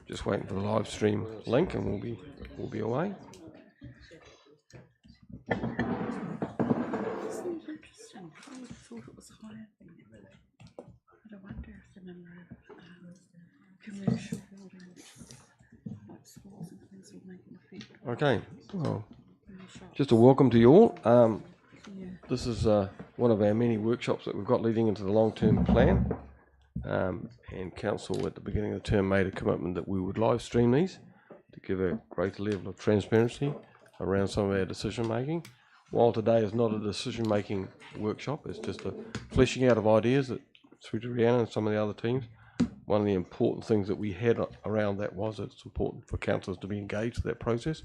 Just waiting for the live stream link, and we'll be away. Seems interesting. I would have thought it was higher than that. But I wonder if the number of commercial buildings, like schools and things, will make an effect. Okay, well, just a welcome to you all. This is one of our many workshops that we've got leading into the long-term plan. And Council at the beginning of the term made a commitment that we would live stream these to give a greater level of transparency around some of our decision making. While today is not a decision making workshop, it's just a fleshing out of ideas that through to Rhiannon and some of the other teams. One of the important things that we had around that was that it's important for councillors to be engaged with that process.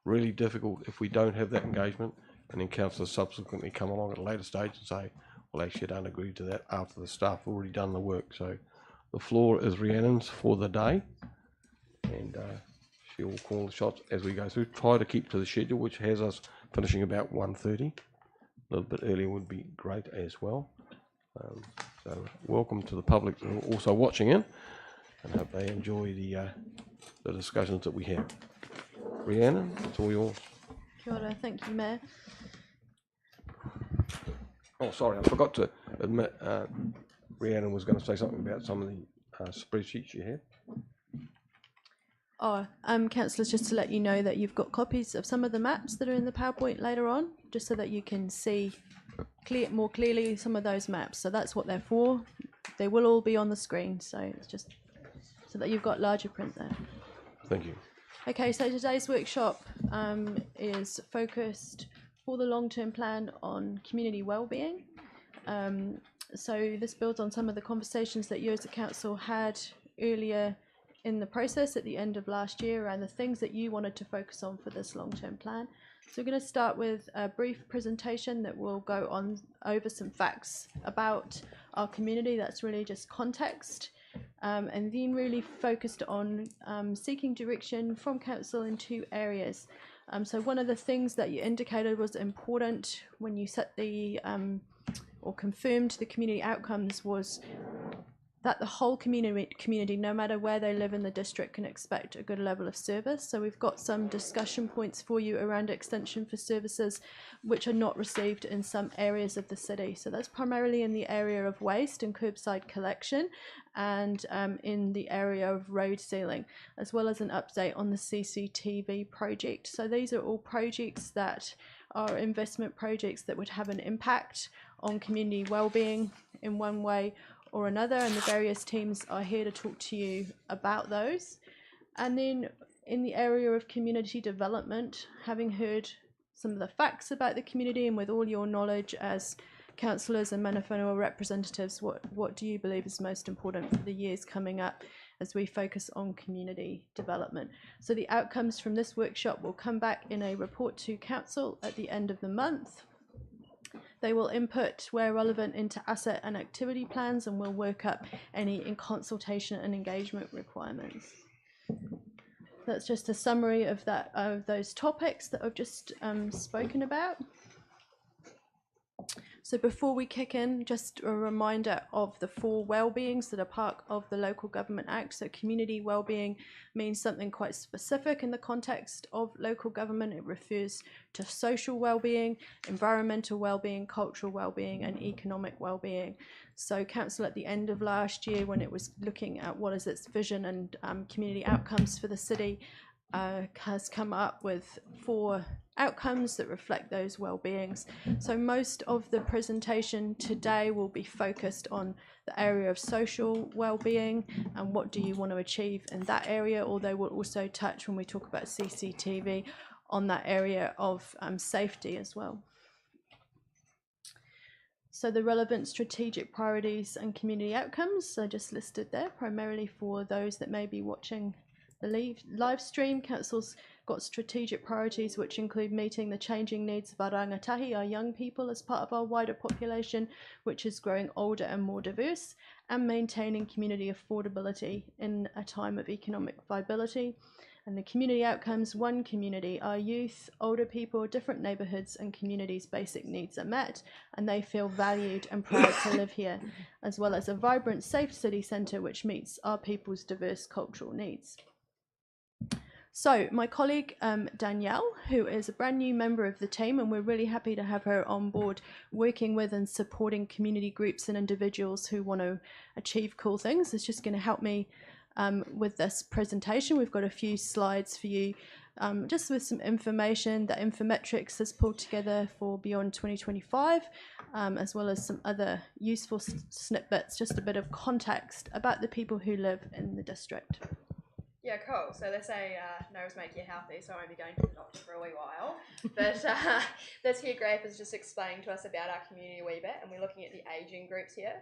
Really difficult if we don't have that engagement, and then councillors subsequently come along at a later stage and say, well, actually I don't agree to that after the staff have already done the work. So the floor is Rhiannon's for the day, and she will call the shots as we go through. Try to keep to the schedule, which has us finishing about 1:30. A little bit earlier would be great as well. So welcome to the public who are also watching in, and hope they enjoy the discussions that we have. Rhiannon, it's all yours. Kia ora, thank you, Mayor. Oh, sorry, I forgot to admit, Rhiannon was going to say something about some of the spreadsheets you had. Oh, councillors, just to let you know that you've got copies of some of the maps that are in the PowerPoint later on, just so that you can see more clearly some of those maps. So that's what they're for. They will all be on the screen, so it's just so that you've got larger print there. Thank you. Okay, so today's workshop is focused for the long-term plan on community wellbeing. So this builds on some of the conversations that you as a council had earlier in the process at the end of last year around the things that you wanted to focus on for this long-term plan. So we're going to start with a brief presentation that will go on over some facts about our community. That's really just context, and then really focused on seeking direction from council in two areas. So one of the things that you indicated was important when you set the or confirmed the community outcomes was that the whole community, no matter where they live in the district, can expect a good level of service. So we've got some discussion points for you around extension for services which are not received in some areas of the city. So that's primarily in the area of waste and curbside collection, and in the area of road sealing, as well as an update on the CCTV project. So these are all projects that are investment projects that would have an impact on community wellbeing in one way or another, and the various teams are here to talk to you about those. And then in the area of community development, having heard some of the facts about the community and with all your knowledge as councillors and mana whenua representatives, what do you believe is most important for the years coming up as we focus on community development? So the outcomes from this workshop will come back in a report to council at the end of the month. They will input where relevant into asset and activity plans, and will work up any in consultation and engagement requirements. That's just a summary of those topics that I've just spoken about. So before we kick in, just a reminder of the 4 well-beings that are part of the Local Government Act. So community well-being means something quite specific in the context of local government. It refers to social well-being, environmental well-being, cultural well-being and economic well-being. So council at the end of last year, when it was looking at what is its vision and community outcomes for the city, has come up with 4 outcomes that reflect those well-beings. So most of the presentation today will be focused on the area of social well-being and what do you want to achieve in that area, although we'll also touch, when we talk about CCTV, on that area of safety as well. So the relevant strategic priorities and community outcomes are just listed there, primarily for those that may be watching the live stream. Council's got strategic priorities which include meeting the changing needs of our rangatahi, our young people, as part of our wider population, which is growing older and more diverse, and maintaining community affordability in a time of economic viability. And the community outcomes, one community, our youth, older people, different neighbourhoods and communities' basic needs are met and they feel valued and proud to live here, as well as a vibrant, safe city centre which meets our people's diverse cultural needs. So my colleague Danielle, who is a brand new member of the team, and we're really happy to have her on board working with and supporting community groups and individuals who want to achieve cool things, is just going to help me with this presentation. We've got a few slides for you just with some information that Infometrics has pulled together for Beyond 2025, as well as some other useful snippets, just a bit of context about the people who live in the district. Yeah, cool. So they say nose make you healthy, so I won't be going to the doctor for a wee while. But this here graph is just explaining to us about our community a wee bit, and we're looking at the ageing groups here.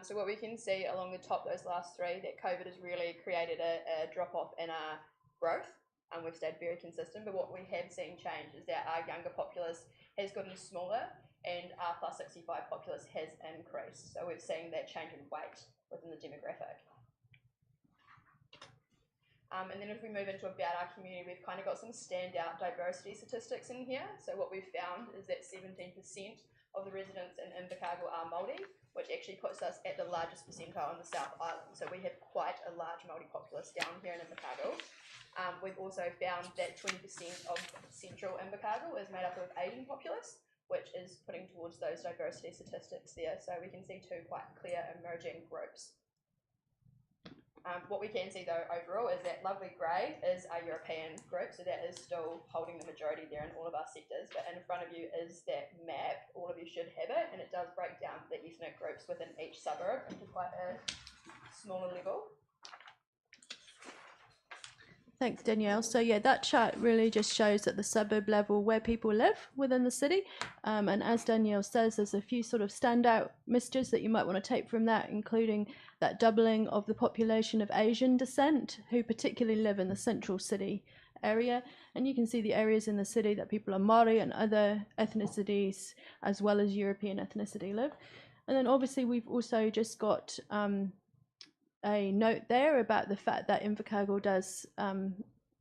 So what we can see along the top, those last three, that COVID has really created a drop-off in our growth, and we've stayed very consistent. But what we have seen change is that our younger populace has gotten smaller, and our plus 65 populace has increased. So we've seen that change in weight within the demographic. And then if we move into about our community, we've kind of got some standout diversity statistics in here. So what we've found is that 17% of the residents in Invercargill are Maori, which actually puts us at the largest percentile on the South Island. So we have quite a large Maori populace down here in Invercargill. We've also found that 20% of central Invercargill is made up of Asian populace, which is putting towards those diversity statistics there. So we can see two quite clear emerging groups. What we can see though overall is that lovely grey is our European group, so that is still holding the majority there in all of our sectors, but in front of you is that map, all of you should have it, and it does break down the ethnic groups within each suburb into quite a smaller level. Thanks, Danielle. So yeah, that chart really just shows at the suburb level where people live within the city. And as Danielle says, there's a few sort of standout messages that you might want to take from that, including that doubling of the population of Asian descent, who particularly live in the central city area. And you can see the areas in the city that people are Maori and other ethnicities, as well as European ethnicity, live. And then obviously we've also just got a note there about the fact that Invercargill does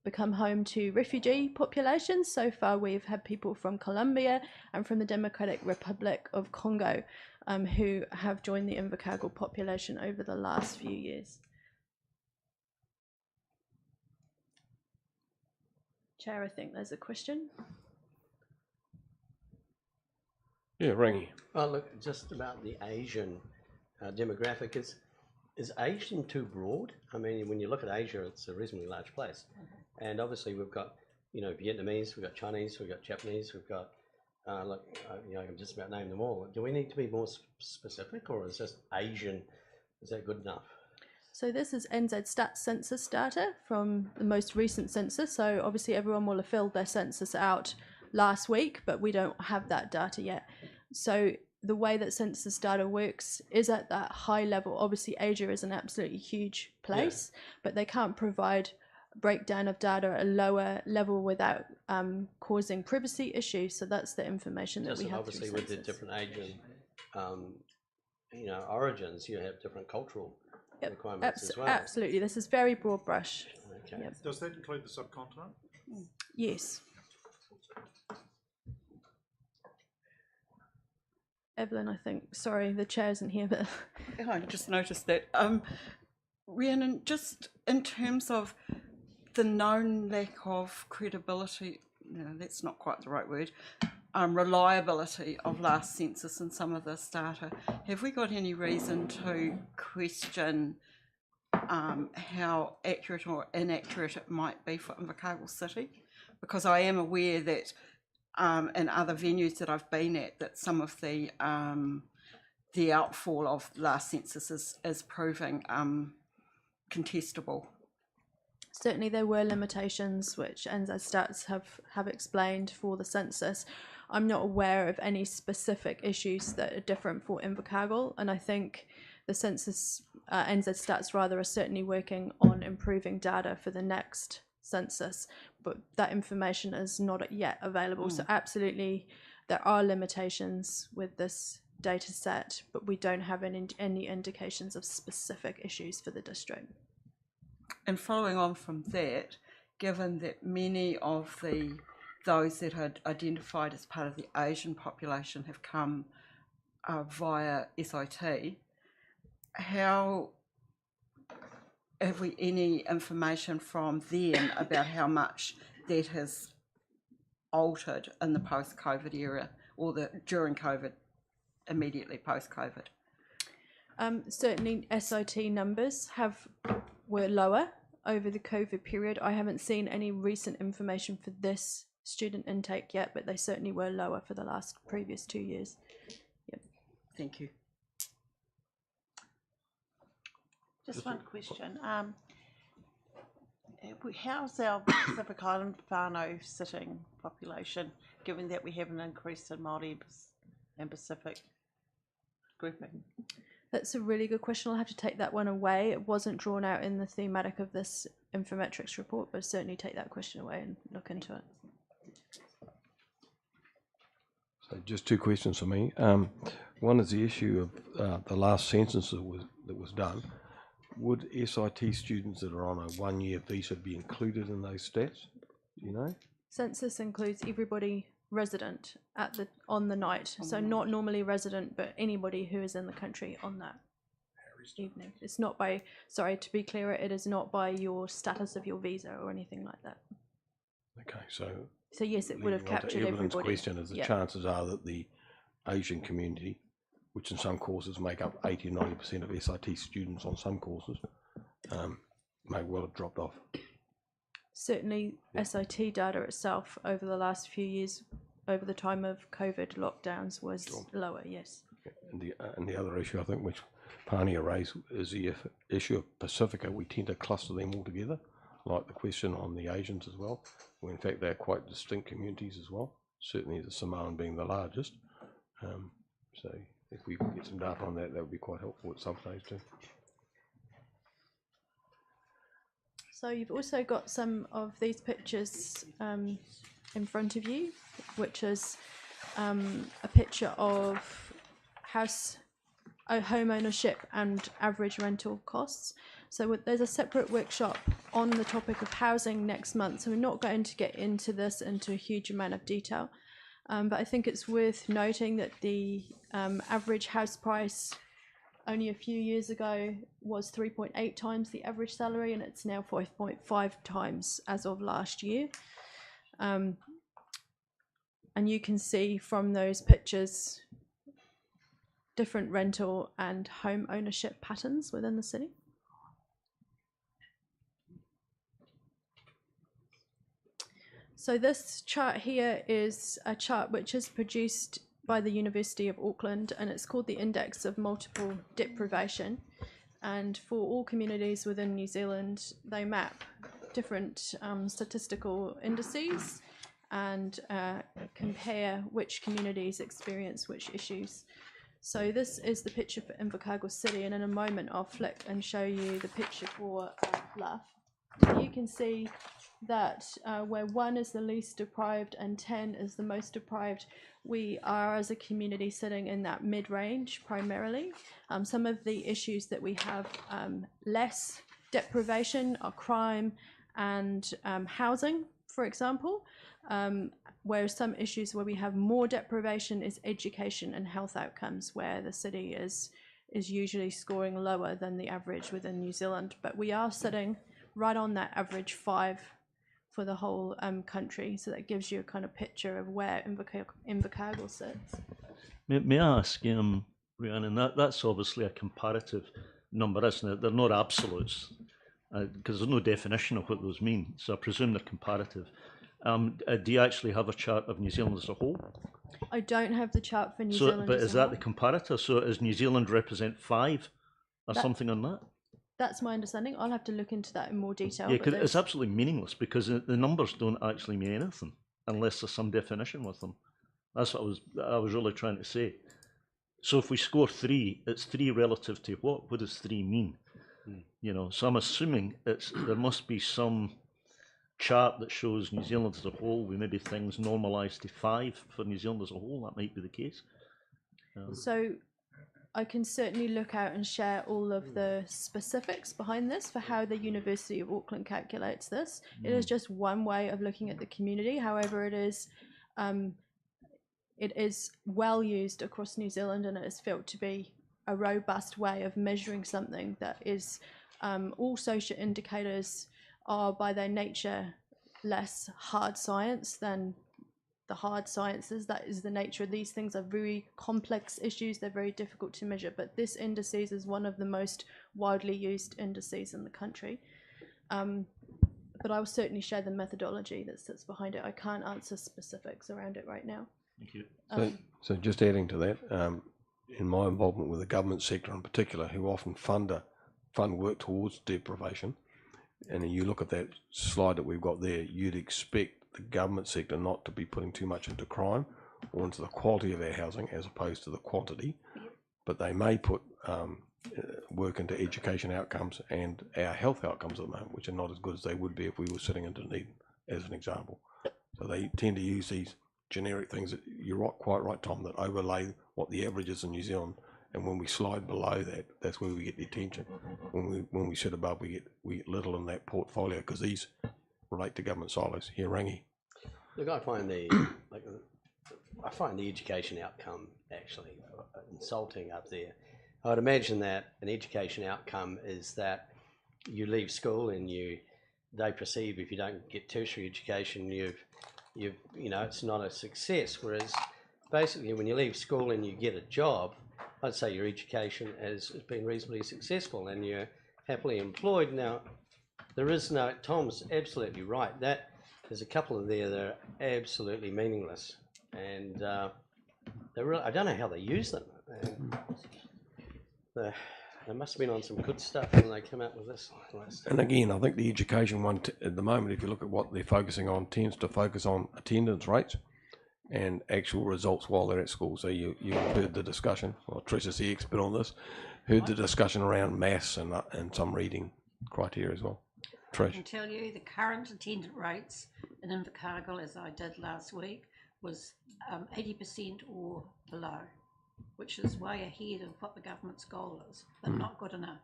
become home to refugee populations. So far we've had people from Colombia and from the Democratic Republic of Congo who have joined the Invercargill population over the last few years. Chair, I think there's a question. Yeah, Rangi. Well, look, just about the Asian demographic, is Asian too broad? I mean, when you look at Asia, it's a reasonably large place. And obviously we've got, you know, Vietnamese, we've got Chinese, we've got Japanese, we've got, you know, I can just about name them all. Do we need to be more specific, or is just Asian, is that good enough? So this is NZ Stats census data from the most recent census. So obviously everyone will have filled their census out last week, but we don't have that data yet. So the way that census data works is at that high level. Obviously Asia is an absolutely huge place, but they can't provide a breakdown of data at a lower level without causing privacy issues. So that's the information that we have. Obviously with the different Asian you know, origins, you have different cultural requirements as well. Absolutely, this is very broad brush. Okay. Yep. Does that include the subcontinent? Yes. Evelyn, I think, sorry, the chair isn't here, but I just noticed that. Rhiannon, just in terms of the known lack of credibility, no, that's not quite the right word, reliability of last census and some of this data, have we got any reason to question how accurate or inaccurate it might be for Invercargill City? Because I am aware that in other venues that I've been at, that some of the outfall of last census is proving contestable. certainly there were limitations which NZ Stats have explained for the census. I'm not aware of any specific issues that are different for Invercargill, and I think the census, NZ Stats rather, are certainly working on improving data for the next census, but that information is not yet available. So absolutely there are limitations with this data set, but we don't have any indications of specific issues for the district. And following on from that, given that many of those that are identified as part of the Asian population have come via SIT, how have we any information from them about how much that has altered in the post-COVID era, or during COVID, immediately post-COVID? Certainly SIT numbers were lower over the COVID period. I haven't seen any recent information for this student intake yet, but they certainly were lower for the previous 2 years. Yep. Thank you. Just one question. How's our Pacific Island whānau sitting population, given that we have an increase in Māori and Pacific grouping? That's a really good question. I'll have to take that one away. It wasn't drawn out in the thematic of this infometrics report, but certainly take that question away and look into it. So just two questions for me. One is the issue of the last census that was done. Would SIT students that are on a 1-year visa be included in those stats? Do you know? Census includes everybody resident on the night, so not normally resident, but anybody who is in the country on that evening. It's not by, sorry, to be clear, it is not by your status of your visa or anything like that. Okay, so yes, it would have captured everyone's everybody. question is the chances are that the Asian community, which in some courses make up 80-90% of SIT students on some courses, may well have dropped off. Certainly, SIT data itself over the last few years, over the time of COVID lockdowns, was lower, yes. And the other issue, I think, which Pania raised, is the issue of Pacifica. We tend to cluster them all together, like the question on the Asians as well, when in fact they're quite distinct communities as well, certainly the Samoan being the largest. So if we could get some data on that, that would be quite helpful at some stage too. So you've also got some of these pictures in front of you, which is a picture of home ownership and average rental costs. So there's a separate workshop on the topic of housing next month, so we're not going to get into this into a huge amount of detail, but I think it's worth noting that the average house price only a few years ago was 3.8 times the average salary, and it's now 5.5 times as of last year. And you can see from those pictures different rental and home ownership patterns within the city. So this chart here is a chart which is produced by the University of Auckland, and it's called the Index of Multiple Deprivation. And for all communities within New Zealand, they map different statistical indices and compare which communities experience which issues. So this is the picture for Invercargill City, and in a moment I'll flick and show you the picture for Bluff. You can see that where 1 is the least deprived and 10 is the most deprived, we are as a community sitting in that mid-range primarily. Some of the issues that we have less deprivation are crime and housing, for example, whereas some issues where we have more deprivation is education and health outcomes, where the city is usually scoring lower than the average within New Zealand. But we are sitting right on that average 5 for the whole country, so that gives you a kind of picture of where Invercargill sits. May I ask, Rhiannon, that's obviously a comparative number, isn't it? They're not absolutes, because there's no definition of what those mean, so I presume they're comparative. Do you actually have a chart of New Zealand as a whole? I don't have the chart for New Zealand. But is that the comparator? So does New Zealand represent 5 or something on that? That's my understanding. I'll have to look into that in more detail. Yeah, because it's absolutely meaningless, because the numbers don't actually mean anything unless there's some definition with them. That's what I was really trying to say. So if we score 3, it's 3 relative to what? What does 3 mean? You know, so I'm assuming there must be some chart that shows New Zealand as a whole, with maybe things normalised to 5 for New Zealand as a whole. That might be the case. So I can certainly look out and share all of the specifics behind this for how the University of Auckland calculates this. It is just one way of looking at the community. However, it is well used across New Zealand, and it is felt to be a robust way of measuring something that is all social indicators are by their nature less hard science than the hard sciences. That is the nature of these things. Are very complex issues, they're very difficult to measure, but this indices is one of the most widely used indices in the country. But I will certainly share the methodology that sits behind it. I can't answer specifics around it right now. Thank you. So just adding to that, in my involvement with the government sector in particular, who often fund work towards deprivation, and then you look at that slide that we've got there, you'd expect the government sector not to be putting too much into crime or into the quality of our housing as opposed to the quantity, but they may put work into education outcomes and our health outcomes at the moment, which are not as good as they would be if we were sitting in Dunedin, as an example. So they tend to use these generic things that you're quite right, Tom, that overlay what the average is in New Zealand, and when we slide below that, that's where we get the attention. When we sit above, we get little in that portfolio because these relate to government silos. Here, Rangi. Look, I find the education outcome actually insulting up there. I would imagine that an education outcome is that you leave school and they perceive if you don't get tertiary education, it's not a success. Whereas basically when you leave school and you get a job, I'd say your education has been reasonably successful and you're happily employed. Now, Tom's absolutely right. There's a couple of there that are absolutely meaningless, and I don't know how they use them. They must have been on some good stuff when they come out with this. And again, I think the education one at the moment, if you look at what they're focusing on, tends to focus on attendance rates and actual results while they're at school. So you've heard the discussion, well, Trish is the expert on this, heard the discussion around maths and some reading criteria as well. Trish. I can tell you the current attendant rates in Invercargill, as I did last week, was 80% or below, which is way ahead of what the government's goal is, but not good enough.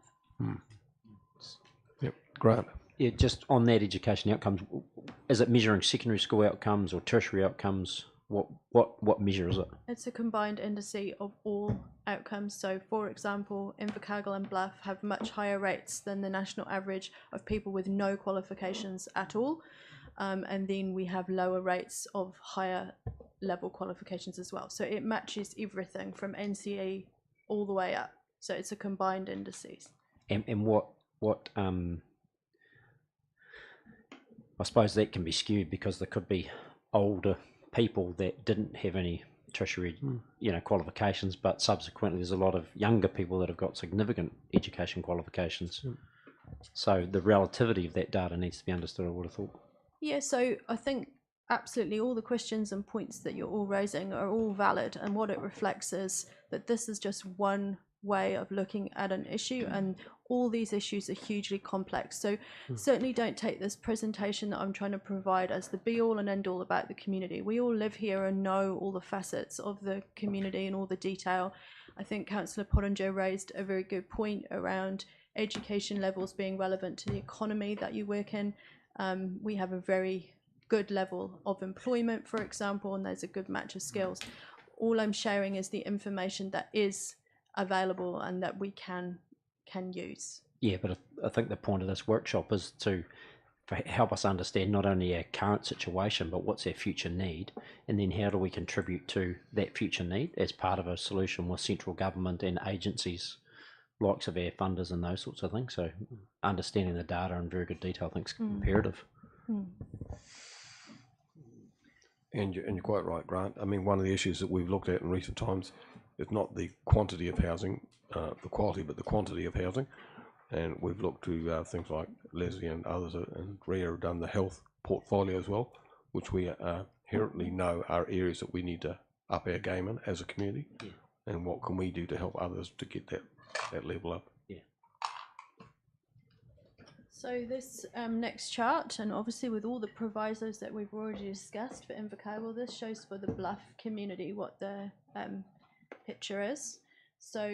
Yep, Grant. Yeah, just on that education outcomes, is it measuring secondary school outcomes or tertiary outcomes? What measure is it? It's a combined indice of all outcomes. So, for example, Invercargill and Bluff have much higher rates than the national average of people with no qualifications at all. And then we have lower rates of higher level qualifications as well. So it matches everything from NCE all the way up. So it's a combined indices. And what I suppose that can be skewed because there could be older people that didn't have any tertiary qualifications, but subsequently there's a lot of younger people that have got significant education qualifications. So the relativity of that data needs to be understood, I would have thought. Yeah, so I think absolutely all the questions and points that you're all raising are all valid, and what it reflects is that this is just one way of looking at an issue, and all these issues are hugely complex. So certainly don't take this presentation that I'm trying to provide as the be all and end all about the community. We all live here and know all the facets of the community and all the detail. I think Councillor Pottinger raised a very good point around education levels being relevant to the economy that you work in. We have a very good level of employment, for example, and there's a good match of skills. All I'm sharing is the information that is available and that we can use. Yeah, but I think the point of this workshop is to help us understand not only our current situation, but what's our future need, and then how do we contribute to that future need as part of a solution with central government and agencies, likes of our funders and those sorts of things. So understanding the data in very good detail, I think, is imperative. And you're quite right, Grant. I mean, one of the issues that we've looked at in recent times is not the quantity of housing, the quality, but the quantity of housing. And we've looked to things like Leslie and others, and Ria have done the health portfolio as well, which we inherently know are areas that we need to up our game in as a community. Yeah. And what can we do to help others to get that level up? Yeah. So this next chart, and obviously with all the provisos that we've already discussed for Invercargill, this shows for the Bluff community what the picture is. So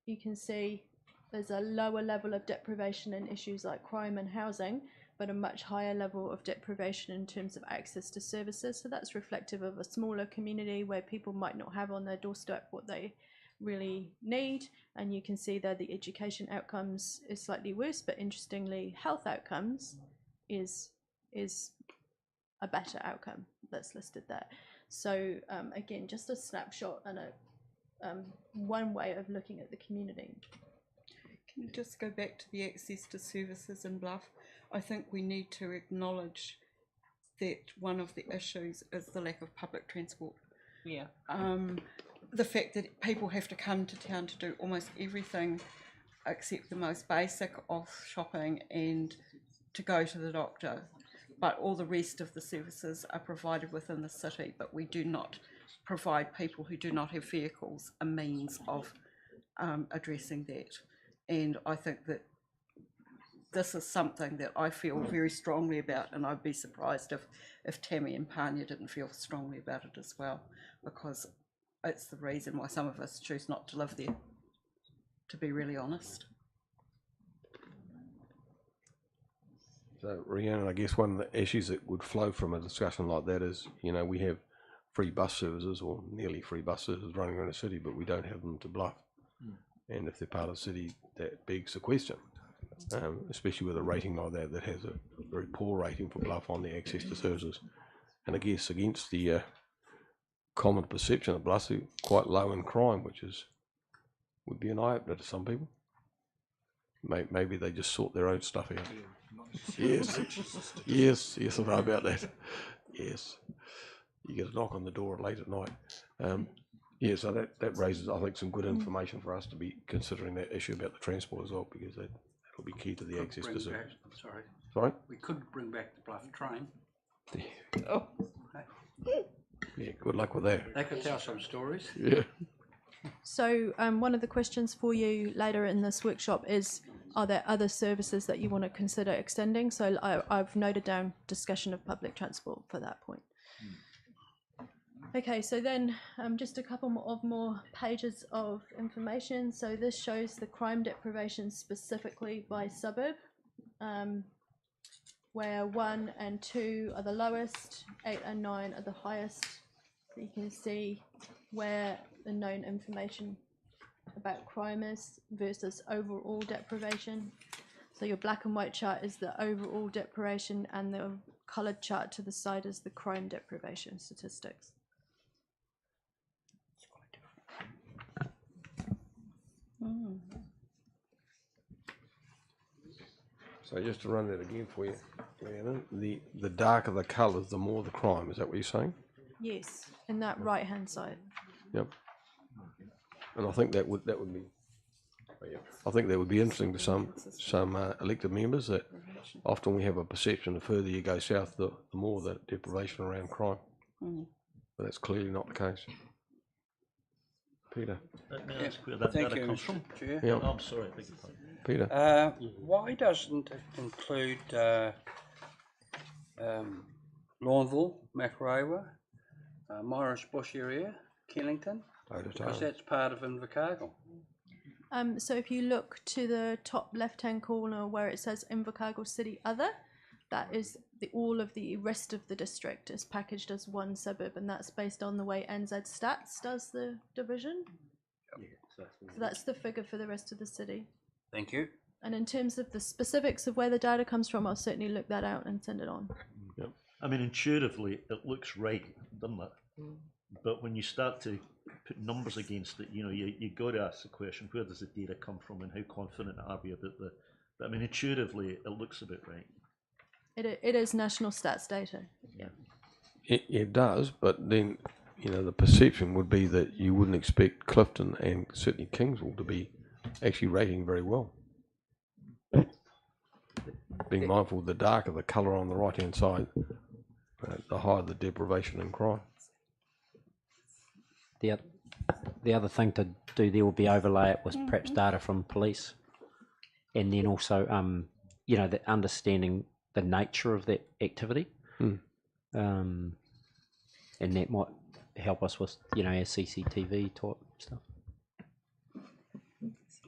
you can see there's a lower level of deprivation in issues like crime and housing, but a much higher level of deprivation in terms of access to services. So that's reflective of a smaller community where people might not have on their doorstep what they really need. And you can see that the education outcomes is slightly worse, but interestingly, health outcomes is a better outcome that's listed there. So again, just a snapshot and a one way of looking at the community. Can you just go back to the access to services in Bluff? I think we need to acknowledge that one of the issues is the lack of public transport. Yeah. The fact that people have to come to town to do almost everything except the most basic of shopping and to go to the doctor, but all the rest of the services are provided within the city, but we do not provide people who do not have vehicles a means of addressing that. And I think that this is something that I feel very strongly about, and I'd be surprised if Tammy and Panya didn't feel strongly about it as well, because it's the reason why some of us choose not to live there, to be really honest. So, Rhiannon, I guess one of the issues that would flow from a discussion like that is, you know, we have free bus services or nearly free bus services running around the city, but we don't have them to Bluff. And if they're part of the city, that begs the question, especially with a rating like that has a very poor rating for Bluff on the access to services. And I guess against the common perception of Bluff, they're quite low in crime, which would be an eye-opener to some people. Maybe they just sort their own stuff out. Yes, I know about that. Yes, you get a knock on the door late at night. So that raises, I think, some good information for us to be considering that issue about the transport as well, because that'll be key to the access to service. Sorry? We could bring back the Bluff train. Oh. Yeah, good luck with that. They could tell some stories. Yeah. So one of the questions for you later in this workshop is, are there other services that you want to consider extending? So I've noted down discussion of public transport for that point. Okay, so then just a couple more pages of information. So this shows the crime deprivation specifically by suburb, where 1 and 2 are the lowest, 8 and 9 are the highest. So you can see where the known information about crime is versus overall deprivation. So your black and white chart is the overall deprivation, and the coloured chart to the side is the crime deprivation statistics. So just to run that again for you, Rhiannon, the darker the colours, the more the crime. Is that what you're saying? Yes, in that right hand side. Yep. And I think that would be. I think that would be interesting to some elected members, that often we have a perception the further you go south, the more the deprivation around crime. But that's clearly not the case. Peter. Let me ask where that Thank data you, comes from. Chair. Yeah. Oh, I'm sorry, I beg your pardon. Peter. Why doesn't it include Lawnville, Macrawa, Morris Bush area, Killington? Because that's part of Invercargill. So if you look to the top left hand corner where it says Invercargill City Other, that is all of the rest of the district is packaged as one suburb, and that's based on the way NZ Stats does the division. So that's the figure for the rest of the city. Thank you. And in terms of the specifics of where the data comes from, I'll certainly look that out and send it on. Yep. I mean, intuitively, it looks right, doesn't it? But when you start to put numbers against it, you got to ask the question, where does the data come from, and how confident are we about the? I mean, intuitively, it looks a bit right. It is national stats data. Yeah. It does, but then the perception would be that you wouldn't expect Clifton and certainly Kingsville to be actually rating very well. Being mindful of the darker the colour on the right hand side, the higher the deprivation and crime. The other thing to do there will be overlay it with perhaps data from police, and then also the understanding the nature of that activity, and that might help us with, you know, our CCTV type stuff.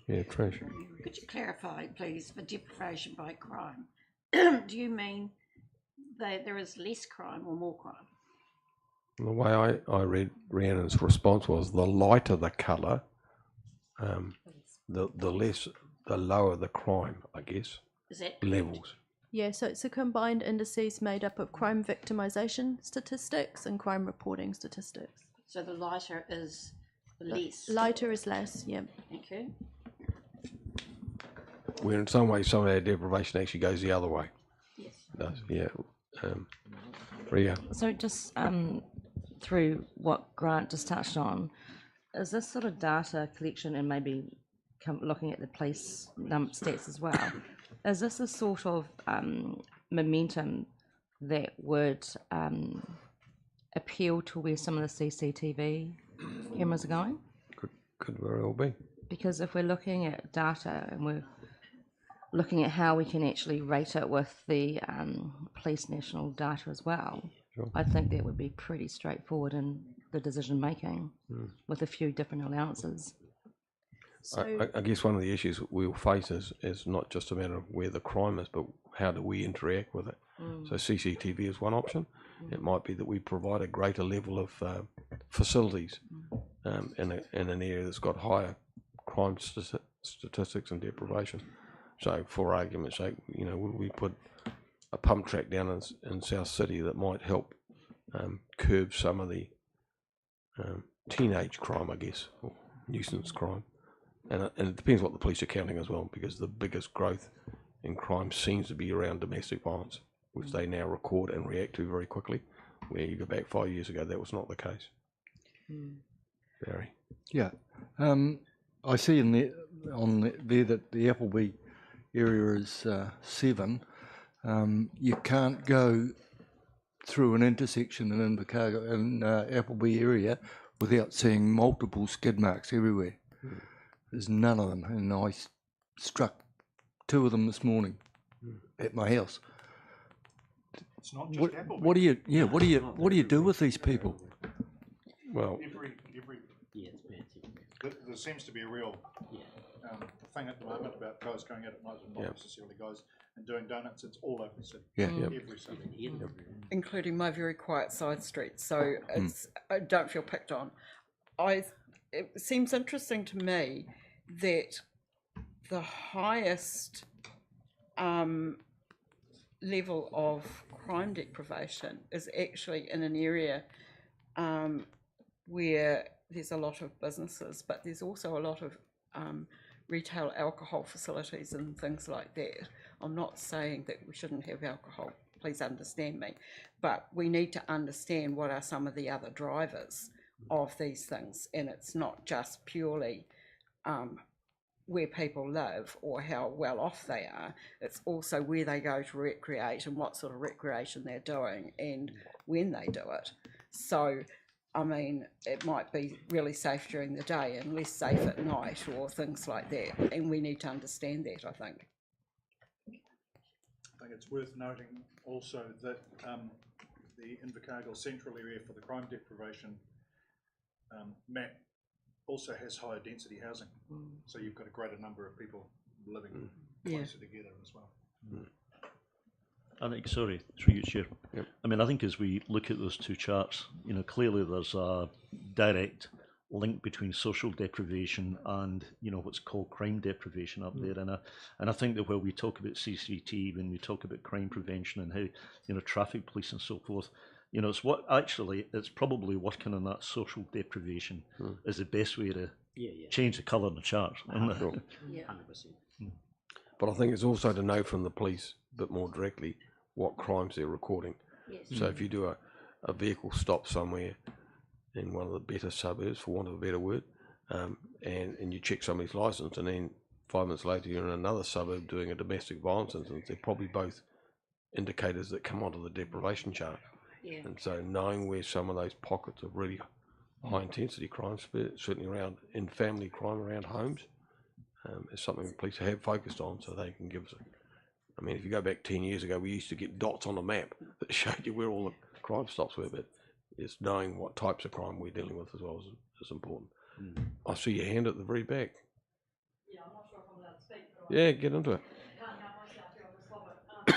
Yeah, Trish. Could you clarify, please, for deprivation by crime? Do you mean that there is less crime or more crime? The way I read Rhiannon's response was the lighter the colour, the lower the crime, I guess, Is that levels. Yeah, so it's a combined indices made up of crime victimisation statistics and crime reporting statistics. so? The lighter is less. Lighter is less, yeah. Thank you. Where in some ways some of our deprivation actually goes the other way. Yes. It does, yeah. Ria. So just through what Grant just touched on, is this sort of data collection and maybe looking at the police stats as well, is this a sort of momentum that would appeal to where some of the CCTV cameras are going? Could very well be. Because if we're looking at data and we're looking at how we can actually rate it with the police national data as well, Sure. I think that would be pretty straightforward in the decision making with a few different allowances. So I guess one of the issues we'll face is not just a matter of where the crime is, but how do we interact with it. So CCTV is one option. It might be that we provide a greater level of facilities in an area that's got higher crime statistics and deprivation. So for argument's sake, you know, would we put a pump track down in South City that might help curb some of the teenage crime, I guess, or nuisance crime. And it depends what the police are counting as well, because the biggest growth in crime seems to be around domestic violence, which they now record and react to very quickly, where you go back 5 years ago, that was not the case. Barry? Yeah. I see there that the Appleby area is 7. You can't go through an intersection in Invercargill in Appleby area without seeing multiple skid marks everywhere. There's none of them, and I struck 2 of them this morning at my house. It's not just Appleby. What do you do with these people? Well, There seems to be a real thing at the moment about guys going out at night, and not necessarily guys and doing donuts. It's all open city. Every Sunday. Including my very quiet side streets. So it's I don't feel picked on. It seems interesting to me that the highest level of crime deprivation is actually in an area where there's a lot of businesses, but there's also a lot of retail alcohol facilities and things like that. I'm not saying that we shouldn't have alcohol, please understand me, but we need to understand what are some of the other drivers of these things, and it's not just purely where people live or how well off they are. It's also where they go to recreate and what sort of recreation they're doing and when they do it. So I mean, it might be really safe during the day and less safe at night or things like that, and we need to understand that, I think. I think it's worth noting also that the Invercargill central area for the crime deprivation map also has higher density housing, so you've got a greater number of people living closer together as well. I think, sorry, through you, Chair. I mean, I think as we look at those 2 charts, you know, clearly there's a direct link between social deprivation and, you know, what's called crime deprivation up there. And I think that when we talk about CCTV, when we talk about crime prevention and how, you know, traffic police and so forth, you know, it's probably working on that social deprivation is the best way to change the colour in the chart. Sure. 100%. But I think it's also to know from the police a bit more directly what crimes they're recording. So if you do a vehicle stop somewhere in one of the better suburbs, for want of a better word, and you check somebody's licence, and then 5 minutes later you're in another suburb doing a domestic violence incident, they're probably both indicators that come onto the deprivation chart. And so knowing where some of those pockets of really high intensity crime, certainly around in family crime around homes, is something the police have focused on, so they can give us I mean, if you go back 10 years ago, we used to get dots on the map that showed you where all the crime stops were, but is knowing what types of crime we're dealing with as well is important. I see your hand at the very back. Yeah, I'm not sure if I'm allowed to speak. Yeah, get into it. I can't help myself here on this topic.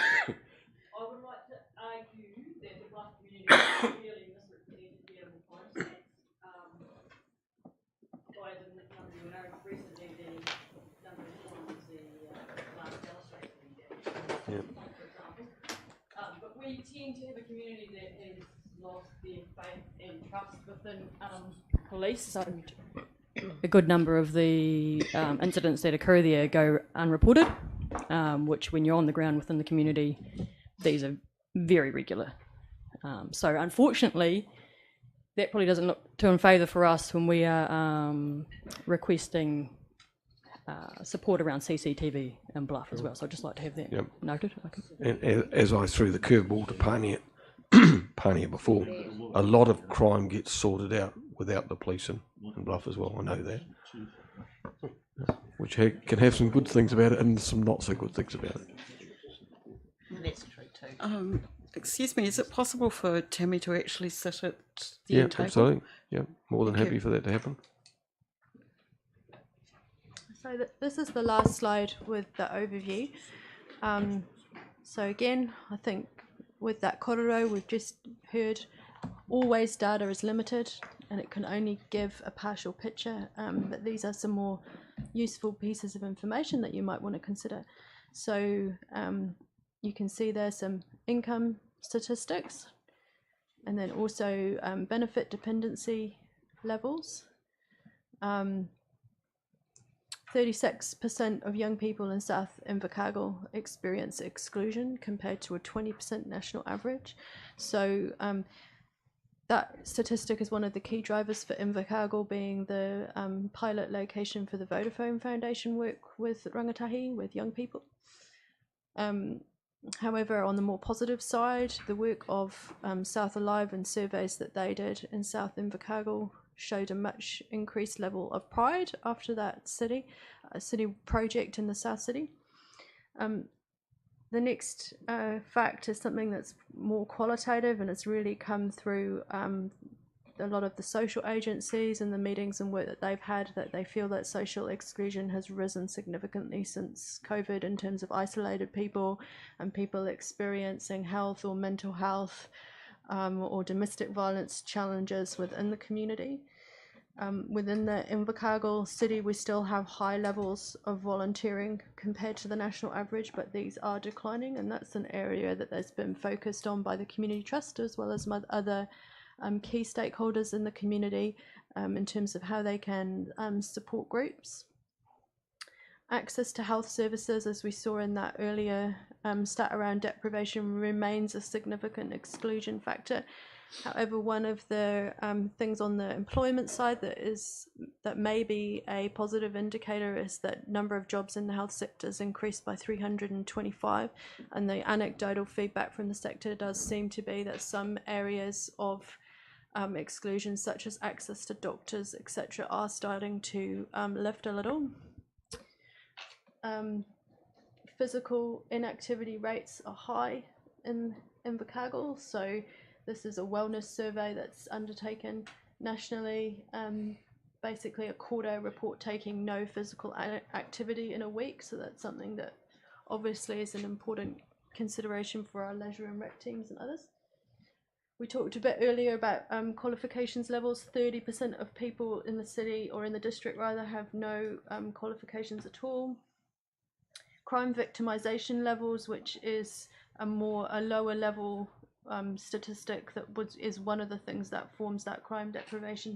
I would like to argue that the Bluff community is really misrepresented here in the process. By the number you know, recently the number of times the last illustrator we did, for example. But we tend to have a community that has lost their faith and trust within police. So a good number of the incidents that occur there go unreported, which when you're on the ground within the community, these are very regular. So unfortunately, that probably doesn't look too in favour for us when we are requesting support around CCTV and Bluff as well. So I'd just like to have that noted. And as I threw the curveball to Pania before, a lot of crime gets sorted out without the police in Bluff as well. I know that, which can have some good things about it and some not so good things about it. That's true too. Excuse me, is it possible for Tammy to actually sit at the Yeah, end table? absolutely. Yeah, more than Thank happy you. for that to happen. So this is the last slide with the overview. So again, I think with that korero we've just heard, always data is limited and it can only give a partial picture, but these are some more useful pieces of information that you might want to consider. So you can see there's some income statistics and then also benefit dependency levels. 36% of young people in South Invercargill experience exclusion compared to a 20% national average. So that statistic is one of the key drivers for Invercargill being the pilot location for the Vodafone Foundation work with rangatahi, with young people. However, on the more positive side, the work of South Alive and surveys that they did in South Invercargill showed a much increased level of pride after that city project in the South City. The next fact is something that's more qualitative, and it's really come through a lot of the social agencies and the meetings and work that they've had, that they feel that social exclusion has risen significantly since COVID in terms of isolated people and people experiencing health or mental health or domestic violence challenges within the community. Within the Invercargill city, we still have high levels of volunteering compared to the national average, but these are declining, and that's an area that has been focused on by the Community Trust as well as other key stakeholders in the community in terms of how they can support groups. Access to health services, as we saw in that earlier stat around deprivation, remains a significant exclusion factor. However, one of the things on the employment side that may be a positive indicator is that number of jobs in the health sector has increased by 325, and the anecdotal feedback from the sector does seem to be that some areas of exclusion, such as access to doctors, etc., are starting to lift a little. Physical inactivity rates are high in Invercargill, so this is a wellness survey that's undertaken nationally. Basically a quarter report taking no physical activity in a week, so that's something that obviously is an important consideration for our leisure and rec teams and others. We talked a bit earlier about qualifications levels. 30% of people in the city, or in the district rather, have no qualifications at all. Crime victimisation levels, which is a lower level statistic that is one of the things that forms that crime deprivation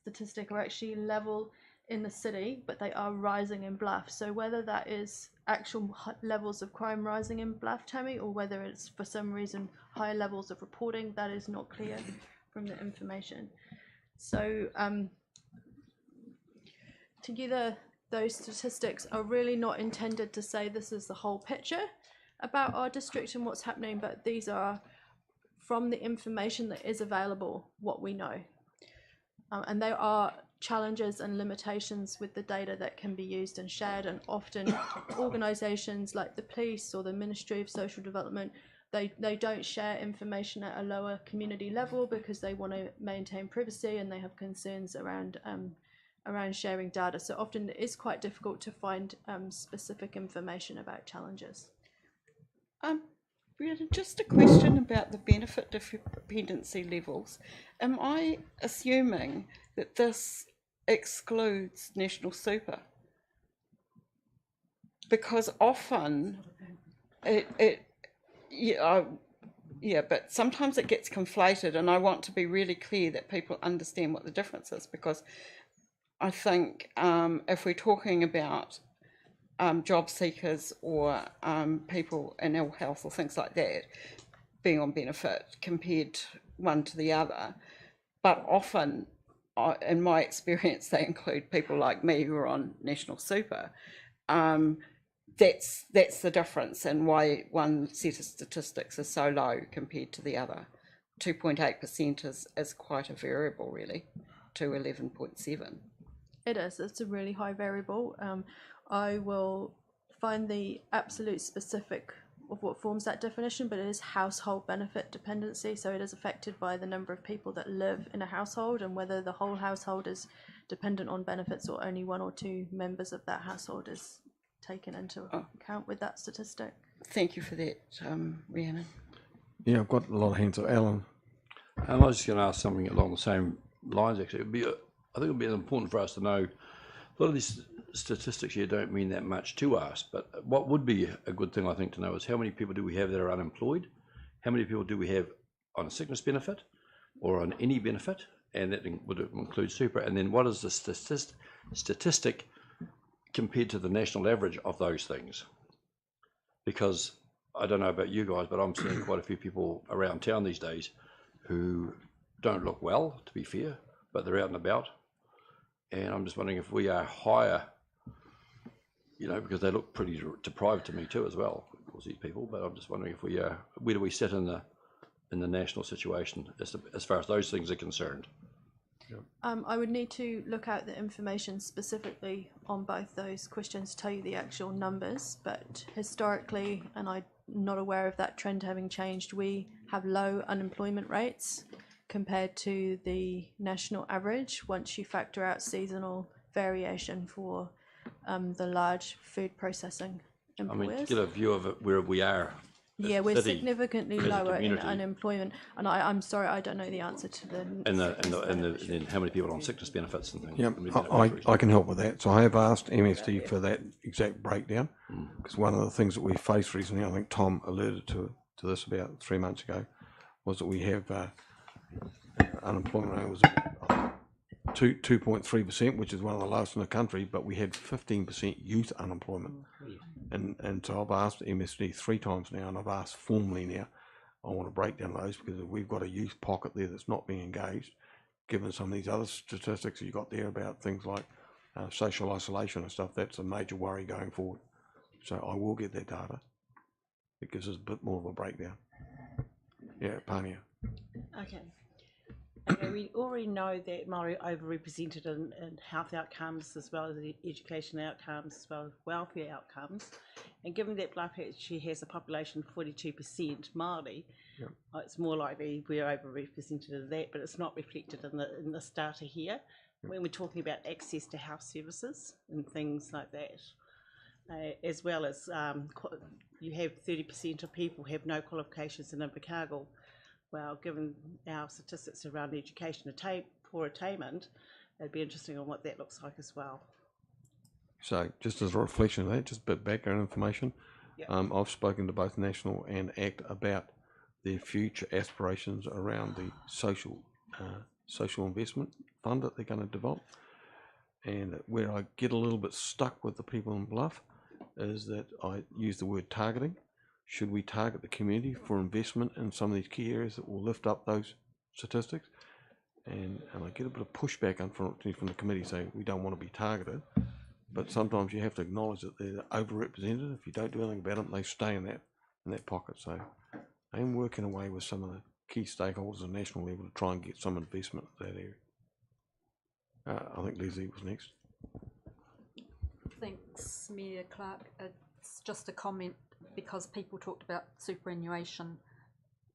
statistic, are actually level in the city, but they are rising in Bluff. So whether that is actual levels of crime rising in Bluff, Tammy, or whether it's for some reason higher levels of reporting, that is not clear from the information. So together, those statistics are really not intended to say this is the whole picture about our district and what's happening, but these are from the information that is available, what we know. And there are challenges and limitations with the data that can be used and shared, and often organisations like the police or the Ministry of Social Development, they don't share information at a lower community level because they want to maintain privacy and they have concerns around sharing data. So often it is quite difficult to find specific information about challenges. Brianna, just a question about the benefit dependency levels. Am I assuming that this excludes national super? Because often but sometimes it gets conflated, and I want to be really clear that people understand what the difference is, because I think if we're talking about job seekers or people in ill health or things like that being on benefit compared one to the other, but often in my experience they include people like me who are on national super. That's the difference and why one set of statistics is so low compared to the other. 2.8% is quite a variable really to 11.7. It is. It's a really high variable. I will find the absolute specific of what forms that definition, but it is household benefit dependency. So it is affected by the number of people that live in a household and whether the whole household is dependent on benefits or only one or two members of that household is taken into account with that statistic. Thank you for that, Rhiannon. Yeah, I've got a lot of hands up. Alan. I was just going to ask something along the same lines, actually. I think it would be important for us to know, a lot of these statistics here don't mean that much to us, but what would be a good thing, I think, to know is how many people do we have that are unemployed? How many people do we have on a sickness benefit or on any benefit? And that would include super. And then what is the statistic compared to the national average of those things? Because I don't know about you guys, but I'm seeing quite a few people around town these days who don't look well, to be fair, but they're out and about. And I'm just wondering if we are higher, you know, because they look pretty deprived to me too as well, of course, these people. But I'm just wondering if we are, where do we sit in the national situation as far as those things are concerned? I would need to look out the information specifically on both those questions to tell you the actual numbers, but historically, and I'm not aware of that trend having changed, we have low unemployment rates compared to the national average once you factor out seasonal variation for the large food processing employers. I mean, to get a view of it, where we are. Yeah, we're significantly lower in unemployment, and I'm sorry, I don't know the answer to the. And then how many people on sickness benefits and things? Yeah, I can help with that. So I have asked MSD for that exact breakdown, because one of the things that we faced recently, I think Tom alluded to this about 3 months ago, was that we have unemployment rate was 2.3%, which is one of the lowest in the country, but we had 15% youth unemployment. And so I've asked MSD 3 times now, and I've asked formally now, I want to break down those, because if we've got a youth pocket there that's not being engaged, given some of these other statistics you got there about things like social isolation and stuff, that's a major worry going forward. So I will get that data. It gives us a bit more of a breakdown. Yeah, Pania. Okay, we already know that Maori are overrepresented in health outcomes as well as the education outcomes as well as welfare outcomes. And given that Bluff actually has a population of 42% Maori, it's more likely we're overrepresented in that, but it's not reflected in this data here. When we're talking about access to health services and things like that, as well as you have 30% of people have no qualifications in Invercargill. Well, given our statistics around education poor attainment, it'd be interesting on what that looks like as well. So just as a reflection of that, just a bit of background information, I've spoken to both National and ACT about their future aspirations around the social investment fund that they're going to develop. And where I get a little bit stuck with the people in Bluff is that I use the word targeting. Should we target the community for investment in some of these key areas that will lift up those statistics? And I get a bit of pushback, unfortunately, from the committee saying we don't want to be targeted. But sometimes you have to acknowledge that they're overrepresented. If you don't do anything about them, they stay in that pocket. So I am working away with some of the key stakeholders at national level to try and get some investment in that area. I think Leslie was next. Thanks, Mayor Clark. It's just a comment because people talked about superannuation.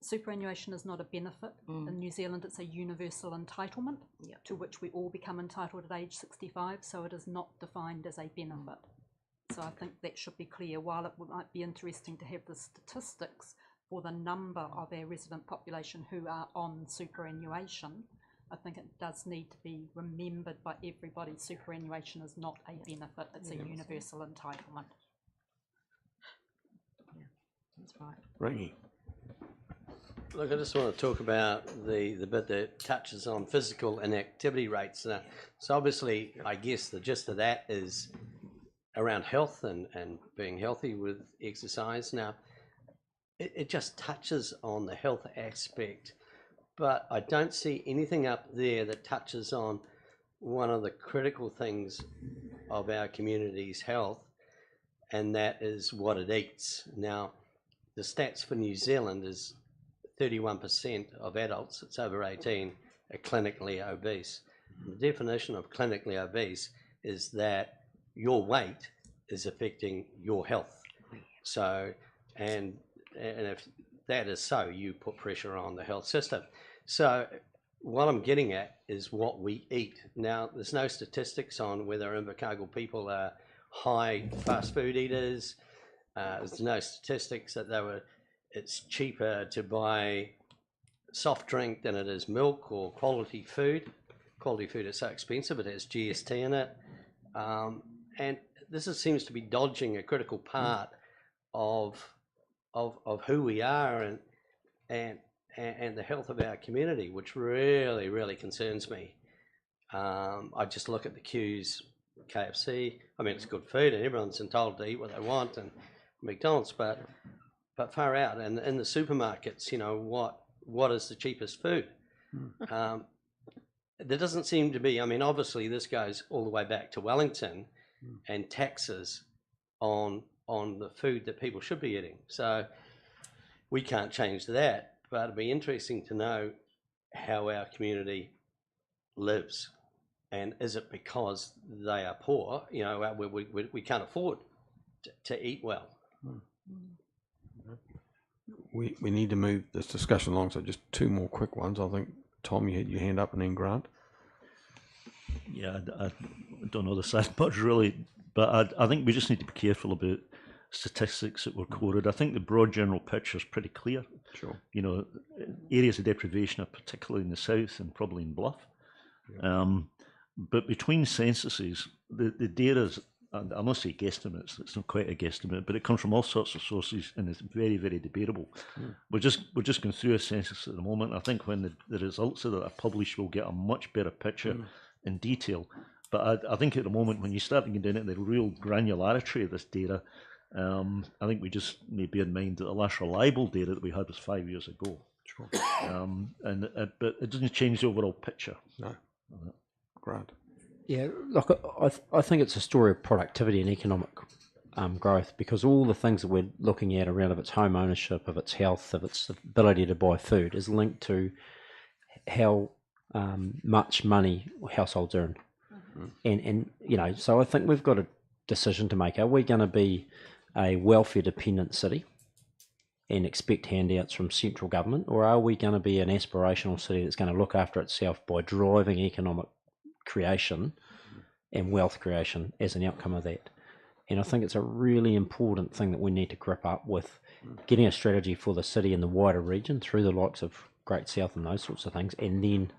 Superannuation is not a benefit. In New Zealand, it's a universal entitlement to which we all become entitled at age 65, so it is not defined as a benefit. So I think that should be clear. While it might be interesting to have the statistics for the number of our resident population who are on superannuation, I think it does need to be remembered by everybody, superannuation is not a benefit, it's a universal entitlement. Yeah, that's right. Rangi. Look, I just want to talk about the bit that touches on physical inactivity rates. Now, so obviously, I guess the gist of that is around health and being healthy with exercise. Now, it just touches on the health aspect, but I don't see anything up there that touches on one of the critical things of our community's health, and that is what it eats. Now, the stats for New Zealand is 31% of adults that's over 18 are clinically obese. The definition of clinically obese is that your weight is affecting your health. So, and if that is so, you put pressure on the health system. So what I'm getting at is what we eat. Now, there's no statistics on whether Invercargill people are high fast food eaters. There's no statistics that it's cheaper to buy soft drink than it is milk or quality food. Quality food is so expensive, it has GST in it. And this seems to be dodging a critical part of who we are and the health of our community, which really, really concerns me. I just look at the queues, KFC. I mean, it's good food and everyone's entitled to eat what they want, and McDonald's, but far out. And in the supermarkets, you know, what is the cheapest food? There doesn't seem to be. I mean, obviously, this goes all the way back to Wellington and taxes on the food that people should be eating. So we can't change that, but it'd be interesting to know how our community lives. And is it because they are poor? You know, we can't afford to eat well. We need to move this discussion along, so just two more quick ones. I think, Tom, you had your hand up, and then Grant. Yeah, I don't know the side much really, but I think we just need to be careful about statistics that were quoted. I think the broad general picture is pretty clear. Sure. You know, areas of deprivation are particularly in the south and probably in Bluff. Yeah. But between censuses, the data is, I must say guesstimates, it's not quite a guesstimate, but it comes from all sorts of sources and it's very, very debatable. We're just going through a census at the moment. I think when the results of that are published, we'll get a much better picture in detail. But I think at the moment, when you start to get into the real granularity of this data, I think we just need to bear in mind that the last reliable data that we had was 5 years ago. Sure. But it doesn't change the overall picture. No. Grant. Yeah, look, I think it's a story of productivity and economic growth, because all the things that we're looking at around of its home ownership, of its health, of its ability to buy food is linked to how much money households earn. And you know, so I think we've got a decision to make. Are we going to be a welfare dependent city and expect handouts from central government, or are we going to be an aspirational city that's going to look after itself by driving economic creation and wealth creation as an outcome of that? And I think it's a really important thing that we need to grip up with, getting a strategy for the city and the wider region through the likes of Great South and those sorts of things, and then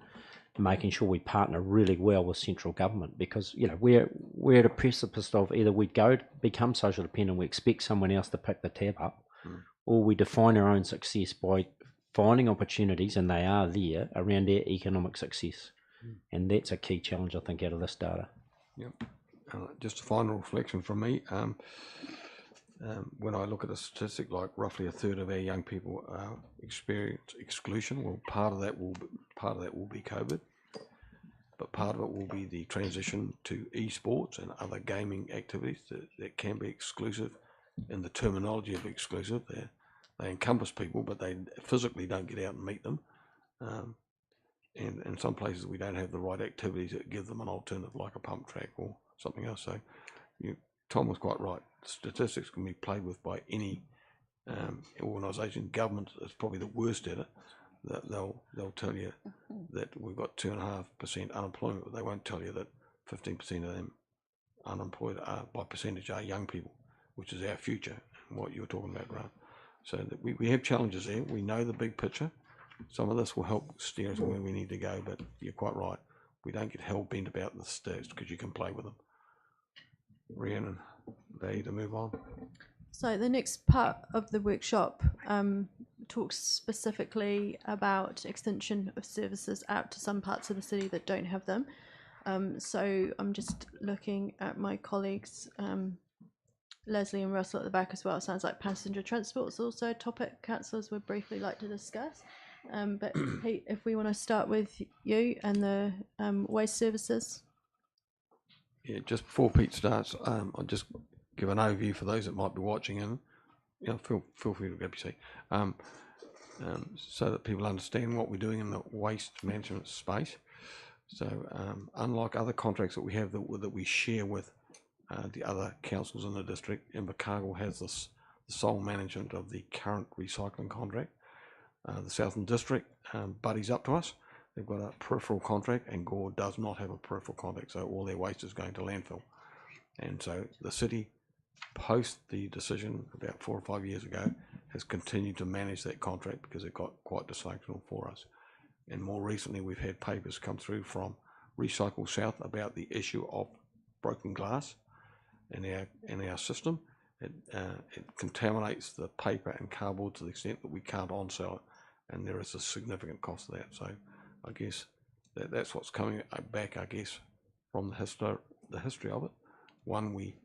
making sure we partner really well with central government, because you know we're at a precipice of either we become social dependent, we expect someone else to pick the tab up, or we define our own success by finding opportunities, and they are there, around our economic success. And that's a key challenge, I think, out of this data. Yep. Just a final reflection from me. When I look at a statistic like roughly a third of our young people experience exclusion, well, part of that will be COVID, but part of it will be the transition to esports and other gaming activities that can be exclusive. In the terminology of exclusive, they encompass people, but they physically don't get out and meet them. And in some places we don't have the right activities that give them an alternative, like a pump track or something else. So Tom was quite right. Statistics can be played with by any organisation, government is probably the worst at it. That they'll tell you that we've got 2.5% unemployment, but they won't tell you that 15% of them unemployed are, by percentage, are young people, which is our future, and what you were talking about, Grant. So that we have challenges there. We know the big picture. Some of this will help steer us where we need to go, but you're quite right. We don't get hell bent about the stats because you can play with them. Rhiannon, ready to move on? So the next part of the workshop talks specifically about extension of services out to some parts of the city that don't have them. So I'm just looking at my colleagues, Leslie and Russell at the back as well. It sounds like passenger transport is also a topic councillors would briefly like to discuss. But Pete, if we want to start with you and the waste services. Yeah, just before Pete starts, I'll just give an overview for those that might be watching, and feel free to grab your seat, so that people understand what we're doing in the waste management space. So unlike other contracts that we have that we share with the other councils in the district, Invercargill has the sole management of the current recycling contract. The Southern District buddies up to us. They've got a peripheral contract, and Gore does not have a peripheral contract, so all their waste is going to landfill. And so the city, post the decision about 4 or 5 years ago, has continued to manage that contract because it got quite dysfunctional for us. And more recently, we've had papers come through from Recycle South about the issue of broken glass in our system. It contaminates the paper and cardboard to the extent that we can't on-sell it, and there is a significant cost to that. So I guess that's what's coming back, I guess, from the history of it. One, we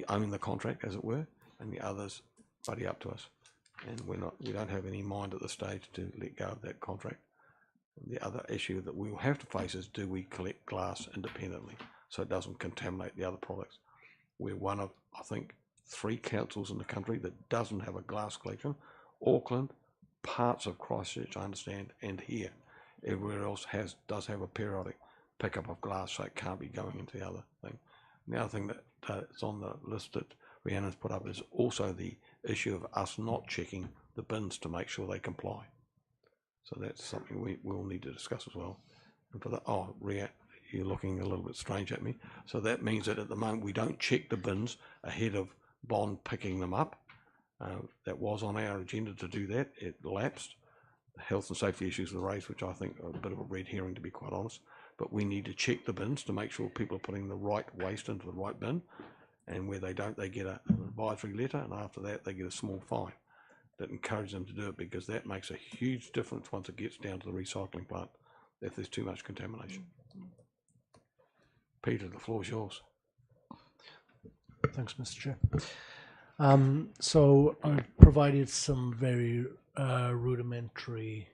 own the contract, as it were, and the others buddy up to us, and we don't have any mind at this stage to let go of that contract. The other issue that we will have to face is, do we collect glass independently so it doesn't contaminate the other products? We're one of, I think, 3 councils in the country that doesn't have a glass collection. Auckland, parts of Christchurch, I understand, and here. Everywhere else does have a periodic pickup of glass, so it can't be going into the other thing. And the other thing that is on the list that Rhiannon's put up is also the issue of us not checking the bins to make sure they comply. So that's something we will need to discuss as well. And for the, Rhea, you're looking a little bit strange at me. So that means that at the moment we don't check the bins ahead of Bond picking them up. That was on our agenda to do that. It lapsed. The health and safety issues were raised, which I think are a bit of a red herring, to be quite honest. But we need to check the bins to make sure people are putting the right waste into the right bin. And where they don't, they get an advisory letter, and after that they get a small fine that encourages them to do it, because that makes a huge difference once it gets down to the recycling plant if there's too much contamination. Peter, the floor is yours. Thanks, Mr. Chair. So I provided some very rudimentary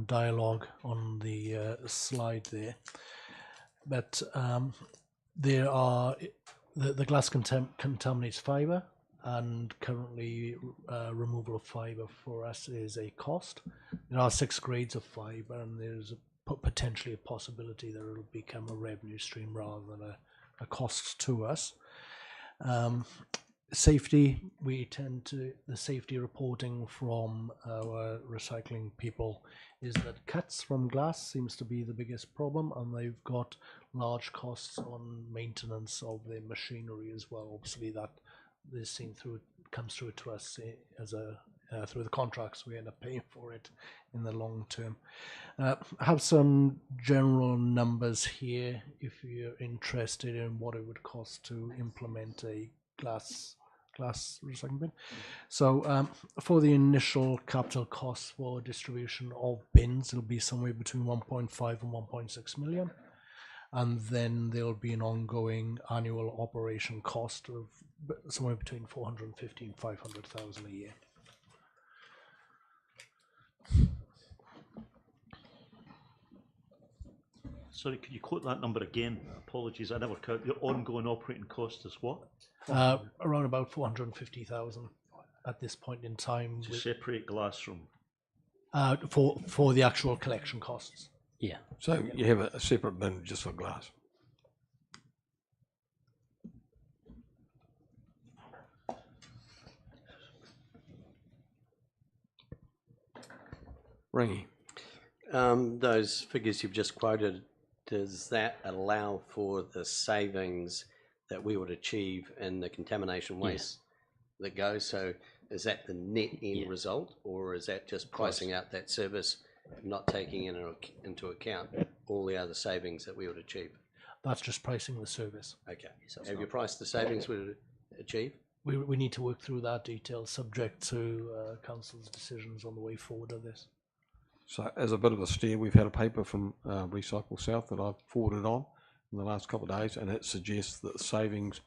dialogue on the slide there, but there are the glass contaminates fibre, and currently removal of fibre for us is a cost. There are 6 grades of fibre, and there's potentially a possibility that it'll become a revenue stream rather than a cost to us. Safety, the safety reporting from our recycling people is that cuts from glass seems to be the biggest problem, and they've got large costs on maintenance of their machinery as well. Obviously that is comes through to us as through the contracts. We end up paying for it in the long term. I have some general numbers here if you're interested in what it would cost to implement a glass recycling bin. So for the initial capital costs for distribution of bins, it'll be somewhere between 1.5 and 1.6 million. And then there'll be an ongoing annual operation cost of somewhere between 450 and 500,000 a year. Sorry, could you quote that number again? Apologies, I never caught. Your ongoing operating cost is what? Around about 450,000 at this point in time. To separate glass from? For the actual collection costs. Yeah. So you have a separate bin just for glass. Rangi. Those figures you've just quoted, does that allow for the savings that we would achieve in the contamination waste that goes? So is that the net end result, or is that just pricing out that service, not taking into account all the other savings that we would achieve? That's just pricing the service. Okay. Have you priced the savings we would achieve? We need to work through that detail, subject to council's decisions on the way forward of this. So as a bit of a steer, we've had a paper from Recycle South that I've forwarded on in the last couple of days, and it suggests that the savings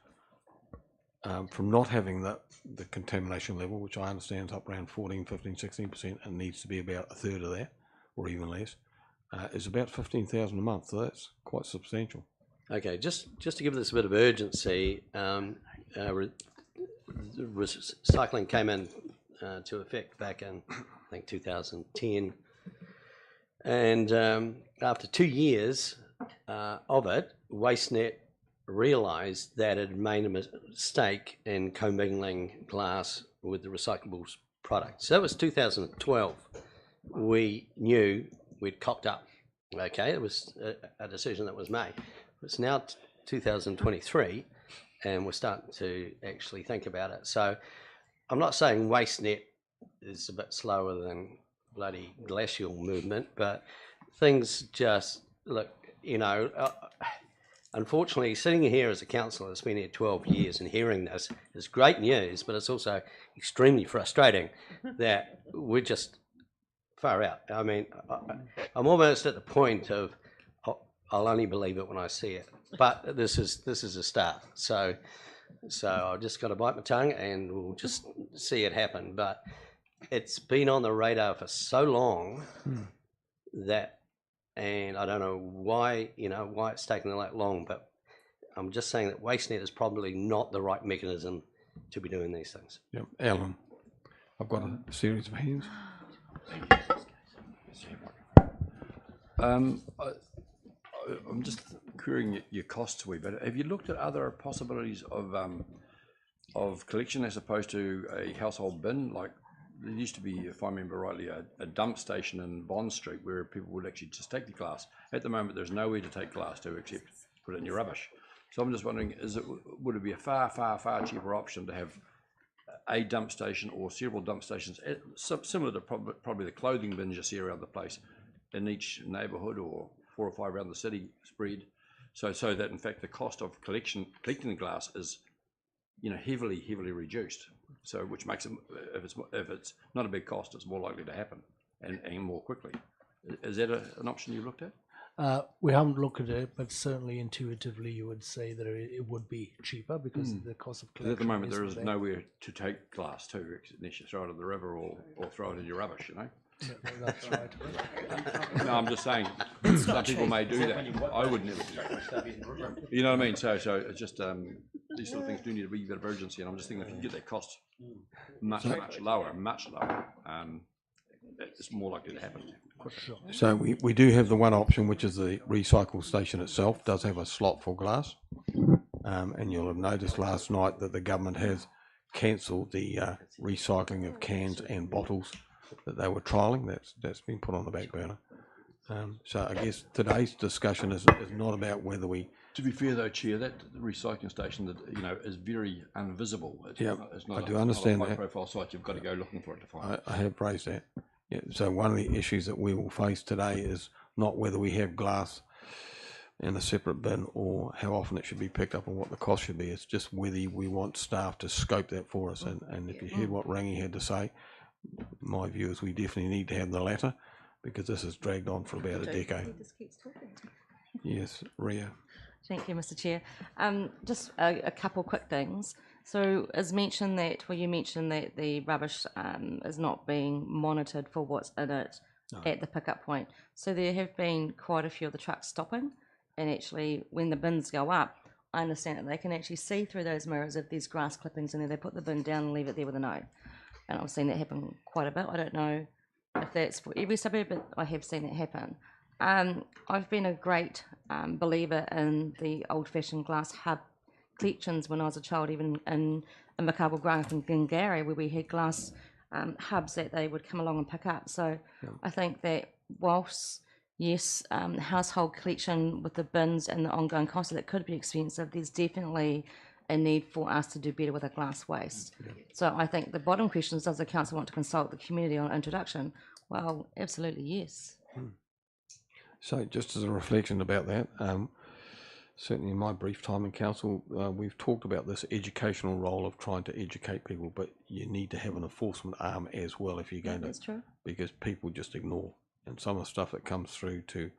from not having the contamination level, which I understand is up around 14, 15, 16%, and needs to be about a third of that, or even less, is about 15,000 a month. So that's quite substantial. Okay, just to give this a bit of urgency, recycling came in to effect back in, I think, 2010. And after 2 years of it, WasteNet realised that it had made a mistake in commingling glass with the recyclables product. So that was 2012. We knew we'd cocked up. Okay, it was a decision that was made. It's now 2023, and we're starting to actually think about it. So I'm not saying WasteNet is a bit slower than bloody glacial movement, but things just look, unfortunately, sitting here as a councillor that's been here 12 years and hearing this is great news, but it's also extremely frustrating that we're just far out. I mean, I'm almost at the point of I'll only believe it when I see it. But this is a start. So I've just got to bite my tongue and we'll just see it happen. But it's been on the radar for so long that, and I don't know why it's taken that long, but I'm just saying that WasteNet is probably not the right mechanism to be doing these things. Yep. Alan, I've got a series of hands. I'm just querying your costs a wee bit. Have you looked at other possibilities of collection as opposed to a household bin? Like there used to be, if I remember rightly, a dump station in Bond Street where people would actually just take the glass. At the moment, there's nowhere to take glass to except put it in your rubbish. So I'm just wondering, would it be a far, far, far cheaper option to have a dump station or several dump stations, similar to probably the clothing bins you see around the place, in each neighbourhood or 4 or 5 around the city spread, so that in fact the cost of collecting the glass is, heavily reduced. So which makes it, if it's not a big cost, it's more likely to happen and more quickly. Is that an option you looked at? We haven't looked at it, but certainly intuitively you would say that it would be cheaper because the cost of collection. At the moment, there is nowhere to take glass to, unless you throw it in the river or throw it in your rubbish. No, that's right. No, I'm just saying some people may do that. I would never do that. You know what I mean? So it's just these sort of things do need a wee bit of urgency, and I'm just thinking if you get that cost much lower, it's more likely to happen quicker. So we do have the one option, which is the recycle station itself does have a slot for glass, and you'll have noticed last night that the government has cancelled the recycling of cans and bottles that they were trialling. That's been put on the back burner. So I guess today's discussion is not about whether we. To be fair though, Chair, that recycling station that is very invisible. It's not I do understand not a that. high-profile site. You've got to go looking for it to find it. I have raised that. Yeah. So one of the issues that we will face today is not whether we have glass in a separate bin or how often it should be picked up and what the cost should be. It's just whether we want staff to scope that for us. And if you hear what Rangi had to say, my view is we definitely need to have the latter because this has dragged on for about a decade. He just keeps talking. Yes, Ria. Thank you, Mr. Chair. Just a couple quick things. So, as mentioned you mentioned that the rubbish is not being monitored for what's in it at the pickup point. So there have been quite a few of the trucks stopping, and actually, when the bins go up, I understand that they can actually see through those mirrors if there's grass clippings in there. They put the bin down and leave it there with a note. And I've seen that happen quite a bit. I don't know if that's for every suburb, but I have seen it happen. I've been a great believer in the old-fashioned glass hub collections when I was a child, even in Invercargill growing up in Glengarry, where we had glass hubs that they would come along and pick up. So I think that whilst, yes, household collection with the bins and the ongoing costs that could be expensive, there's definitely a need for us to do better with our glass waste. So I think the bottom question is, does the council want to consult the community on introduction? Well, absolutely yes. So just as a reflection about that, certainly in my brief time in council, we've talked about this educational role of trying to educate people, but you need to have an enforcement arm as well if you're going That's true. because people just ignore. And some of the stuff that comes through to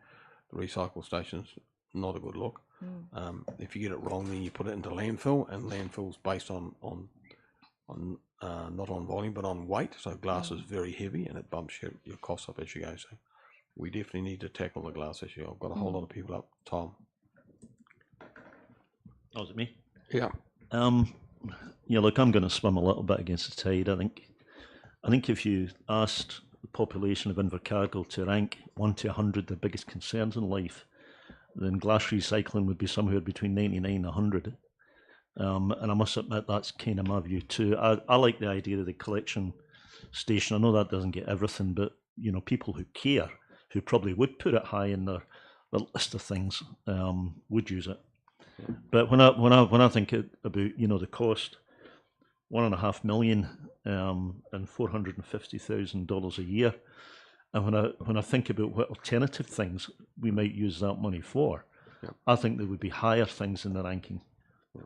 the recycle stations, not a good look. If you get it wrong, then you put it into landfill, and landfill's based on not on volume but on weight. So glass is very heavy, and it bumps your costs up as you go. So we definitely need to tackle the glass issue. I've got a whole lot of people up. Tom. Oh, is it me? Yeah. Yeah, look, I'm going to swim a little bit against the tide. I think if you asked the population of Invercargill to rank 1 to 100 the biggest concerns in life, then glass recycling would be somewhere between 99 and 100. And I must admit that's kind of my view too. I like the idea of the collection station. I know that doesn't get everything, but you know, people who care, who probably would put it high in their list of things, would use it. But when I think about, you know, the cost, $1.5 million and $450,000 a year, and when I think about what alternative things we might use that money for, I think there would be higher things in the ranking,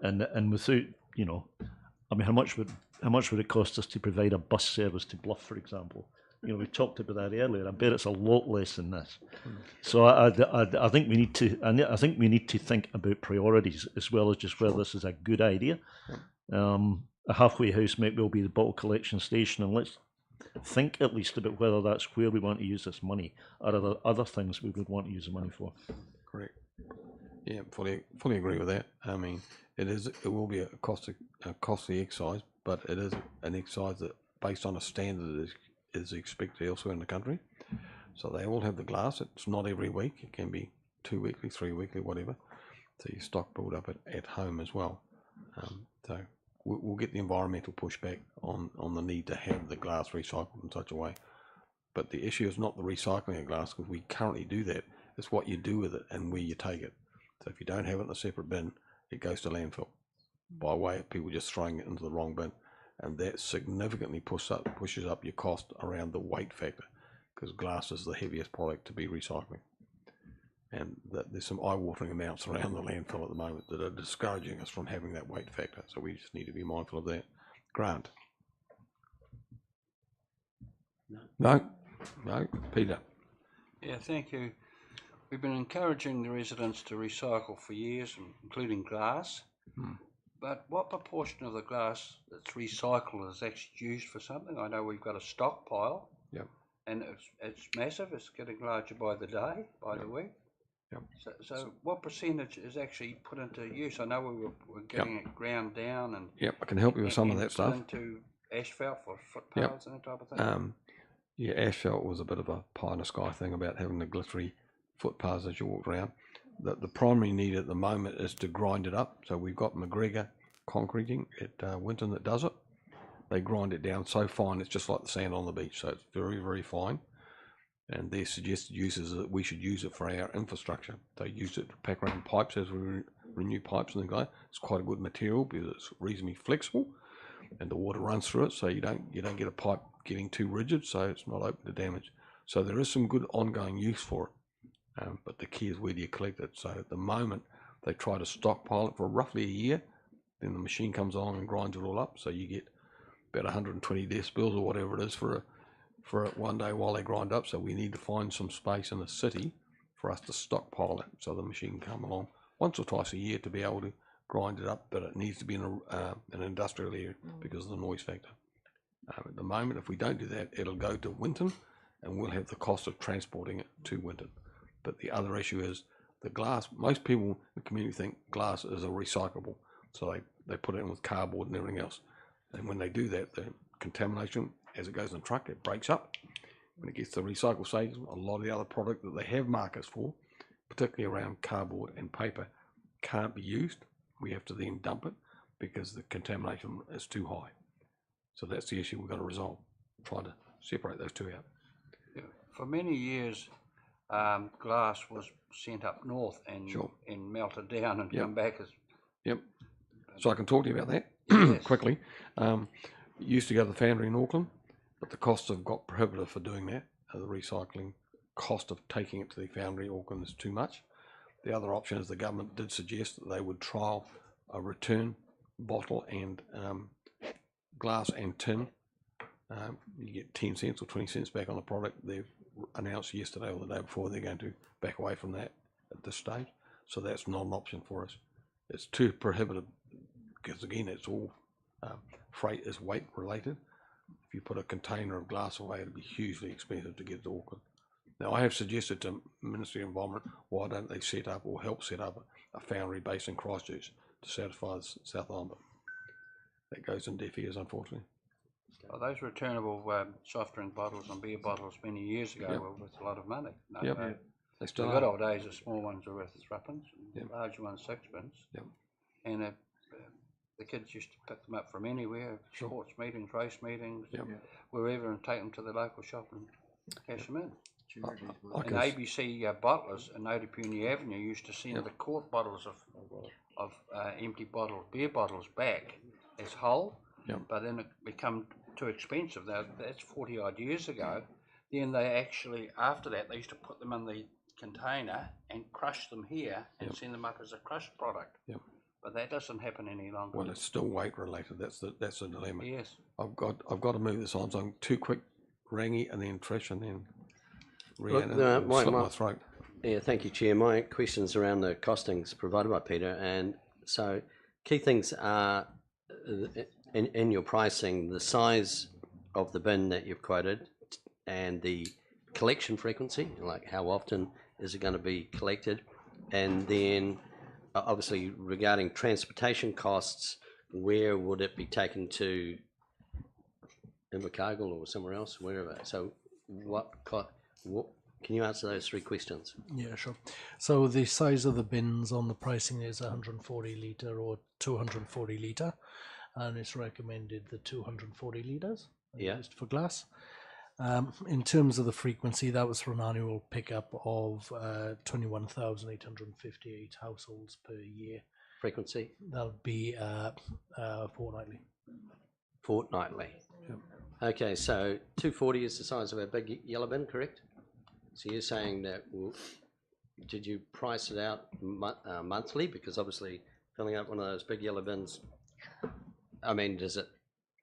and without, you know, I mean, how much would it cost us to provide a bus service to Bluff, for example? You know, we talked about that earlier. I bet it's a lot less than this. So I think we need to. I think we need to think about priorities as well as just whether this is a good idea. A halfway house might well be the bottle collection station, and let's think at least about whether that's where we want to use this money, or are there other things we would want to use the money for. Correct. Yeah, fully agree with that. I mean, it will be a costly exercise, but it is an exercise that based on a standard that is expected elsewhere in the country. So they all have the glass. It's not every week. It can be 2 weekly, 3 weekly, whatever. So you stock build up at home as well. So we'll get the environmental pushback on the need to have the glass recycled in such a way. But the issue is not the recycling of glass, because we currently do that. It's what you do with it and where you take it. So if you don't have it in a separate bin, it goes to landfill by way of people just throwing it into the wrong bin. And that significantly pushes up your cost around the weight factor, because glass is the heaviest product to be recycling. And there's some eye-watering amounts around the landfill at the moment that are discouraging us from having that weight factor. So we just need to be mindful of that. Grant? No? Peter? Yeah, thank you. We've been encouraging the residents to recycle for years, including glass. But what proportion of the glass that's recycled is actually used for something? I know we've got a stockpile. Yep. And it's massive. It's getting larger by the day, by the week. Yep. So what percentage is actually put into use? I know we're getting it ground down and. Yep, I can help you with some of that stuff. Into asphalt for footpaths and that type of thing. Yeah, asphalt was a bit of a pie in the sky thing about having the glittery footpaths as you walk around. The primary need at the moment is to grind it up. So we've got McGregor Concreting at Winton that does it. They grind it down so fine it's just like the sand on the beach. So it's very, very fine. And their suggested use is that we should use it for our infrastructure. They use it to pack around pipes as we renew pipes and things like that. It's quite a good material because it's reasonably flexible, and the water runs through it, so you don't get a pipe getting too rigid, so it's not open to damage. So there is some good ongoing use for it, but the key is where do you collect it. So at the moment they try to stockpile it for roughly a year, then the machine comes along and grinds it all up, so you get about 120 decibels or whatever it is for one day while they grind up. So we need to find some space in the city for us to stockpile it, so the machine can come along once or twice a year to be able to grind it up, but it needs to be in an industrial area because of the noise factor. At the moment, if we don't do that, it'll go to Winton, and we'll have the cost of transporting it to Winton. But the other issue is the glass. Most people in the community think glass is a recyclable, so they put it in with cardboard and everything else. And when they do that, the contamination, as it goes in the truck, it breaks up. When it gets to the recycle station, a lot of the other product that they have markers for, particularly around cardboard and paper, can't be used. We have to then dump it because the contamination is too high. So that's the issue we've got to resolve. try to separate those two out. Yeah. For many years, glass was sent up north and Sure. and melted down and Yep. come back as. Yep. So I can talk to you about that Yes. quickly. Used to go to the foundry in Auckland, but the costs have got prohibitive for doing that. The recycling cost of taking it to the foundry in Auckland is too much. The other option is the government did suggest that they would trial a return bottle and glass and tin. You get 10 cents or 20 cents back on the product. They've announced yesterday or the day before they're going to back away from that at this stage. So that's not an option for us. It's too prohibitive because, again, it's all freight is weight related. If you put a container of glass away, it'd be hugely expensive to get to Auckland. Now, I have suggested to Ministry of Environment, why don't they set up or help set up a foundry based in Christchurch to satisfy the South Island, but that goes in deaf ears, unfortunately. Well, those returnable soft drink bottles and beer bottles many years ago were worth a lot of money. No, Yep. They still the are. good old days, the small ones were worth threepence, and the large ones sixpence. Yep. And the kids used to pick them up from anywhere, Sure. sports meetings, race meetings, Yep. wherever, and take them to the local shop and cash them in. I And can ABC bottlers in Otapuni Avenue used to send the quart bottles of empty bottles, beer bottles back as whole, but then it become too expensive. That's 40 odd years ago. Then they actually, after that, they used to put them in the container and crush them here and send them up as a crushed product. Yep. But that doesn't happen any longer. Well, it's still weight related. That's the dilemma. Yes. I've got to move this on. So I'm too quick. Rangi and then Trish and then Look, Rhiannon. Slip my throat. Yeah, thank you, Chair. My question's around the costings provided by Peter, and so key things are in your pricing, the size of the bin that you've quoted, and the collection frequency, like how often is it going to be collected, and then obviously regarding transportation costs, where would it be taken to, Invercargill or somewhere else, wherever? So what can you answer those three questions? Yeah, sure. So the size of the bins on the pricing is 140 litre or 240 litre, and it's recommended the 240 litres used for glass. In terms of the frequency, that was for an annual pickup of 21,858 households per year. Frequency? That would be fortnightly. Fortnightly. Yep. Okay, so 240 is the size of a big yellow bin, correct? So you're saying that, did you price it out monthly? Because obviously filling up one of those big yellow bins, I mean, does it,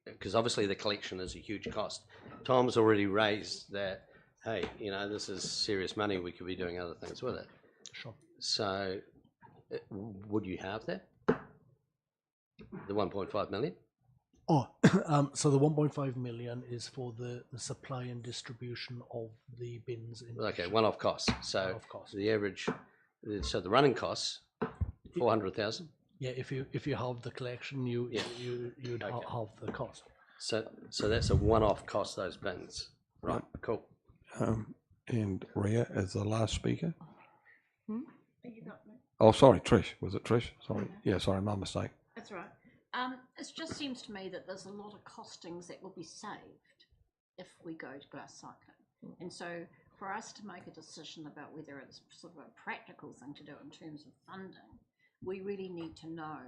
because obviously the collection is a huge cost. Tom's already raised that, hey, you know, this is serious money, we could be doing other things with it. Sure. So would you have that? The 1.5 million? Oh, so the 1.5 million is for the supply and distribution of the bins. In Okay, one-off costs. So one-off cost. the average, so the running costs, 400,000. Yeah, if you have the collection, you'd have the cost. So that's a one-off cost, those bins. Right, cool. And Rhea as the last speaker. You got me. Oh, sorry, Trish. Was it Trish? Sorry. Yeah, sorry, my mistake. That's right. It just seems to me that there's a lot of costings that will be saved if we go to glass cycling. And so for us to make a decision about whether it's sort of a practical thing to do in terms of funding, we really need to know,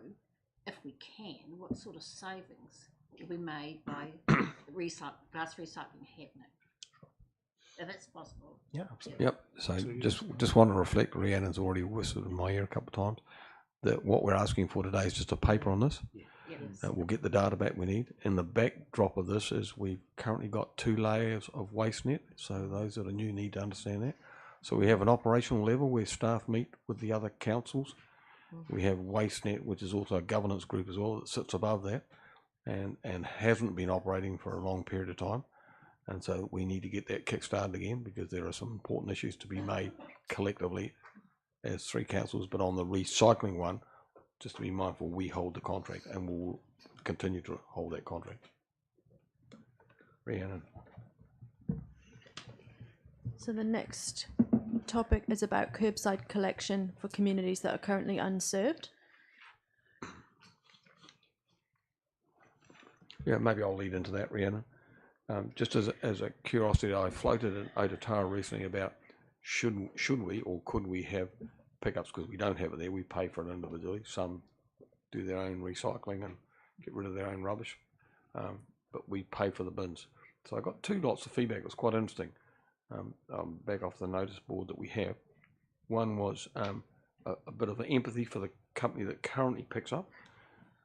if we can, what sort of savings will be made by glass recycling happening. If it's possible. Yeah, absolutely. Yep. So just want to reflect, Rhiannon's already whispered in my ear a couple of times, that what we're asking for today is just a paper on this. We'll get the data back we need. And the backdrop of this is we've currently got 2 layers of waste net. So those that are new need to understand that. So we have an operational level where staff meet with the other councils. We have waste net, which is also a governance group as well that sits above that and hasn't been operating for a long period of time. And so we need to get that kick-started again, because there are some important issues to be made collectively as 3 councils. But on the recycling one, just to be mindful, we hold the contract and we'll continue to hold that contract. Rhiannon. So the next topic is about curbside collection for communities that are currently unserved. Yeah, maybe I'll lead into that, Rhiannon. Just as a curiosity, I floated in Ototara recently about should we or could we have pickups, because we don't have it there. We pay for it individually. Some do their own recycling and get rid of their own rubbish, but we pay for the bins. So I got two lots of feedback. It was quite interesting. Back off the notice board that we have. One was a bit of an empathy for the company that currently picks up,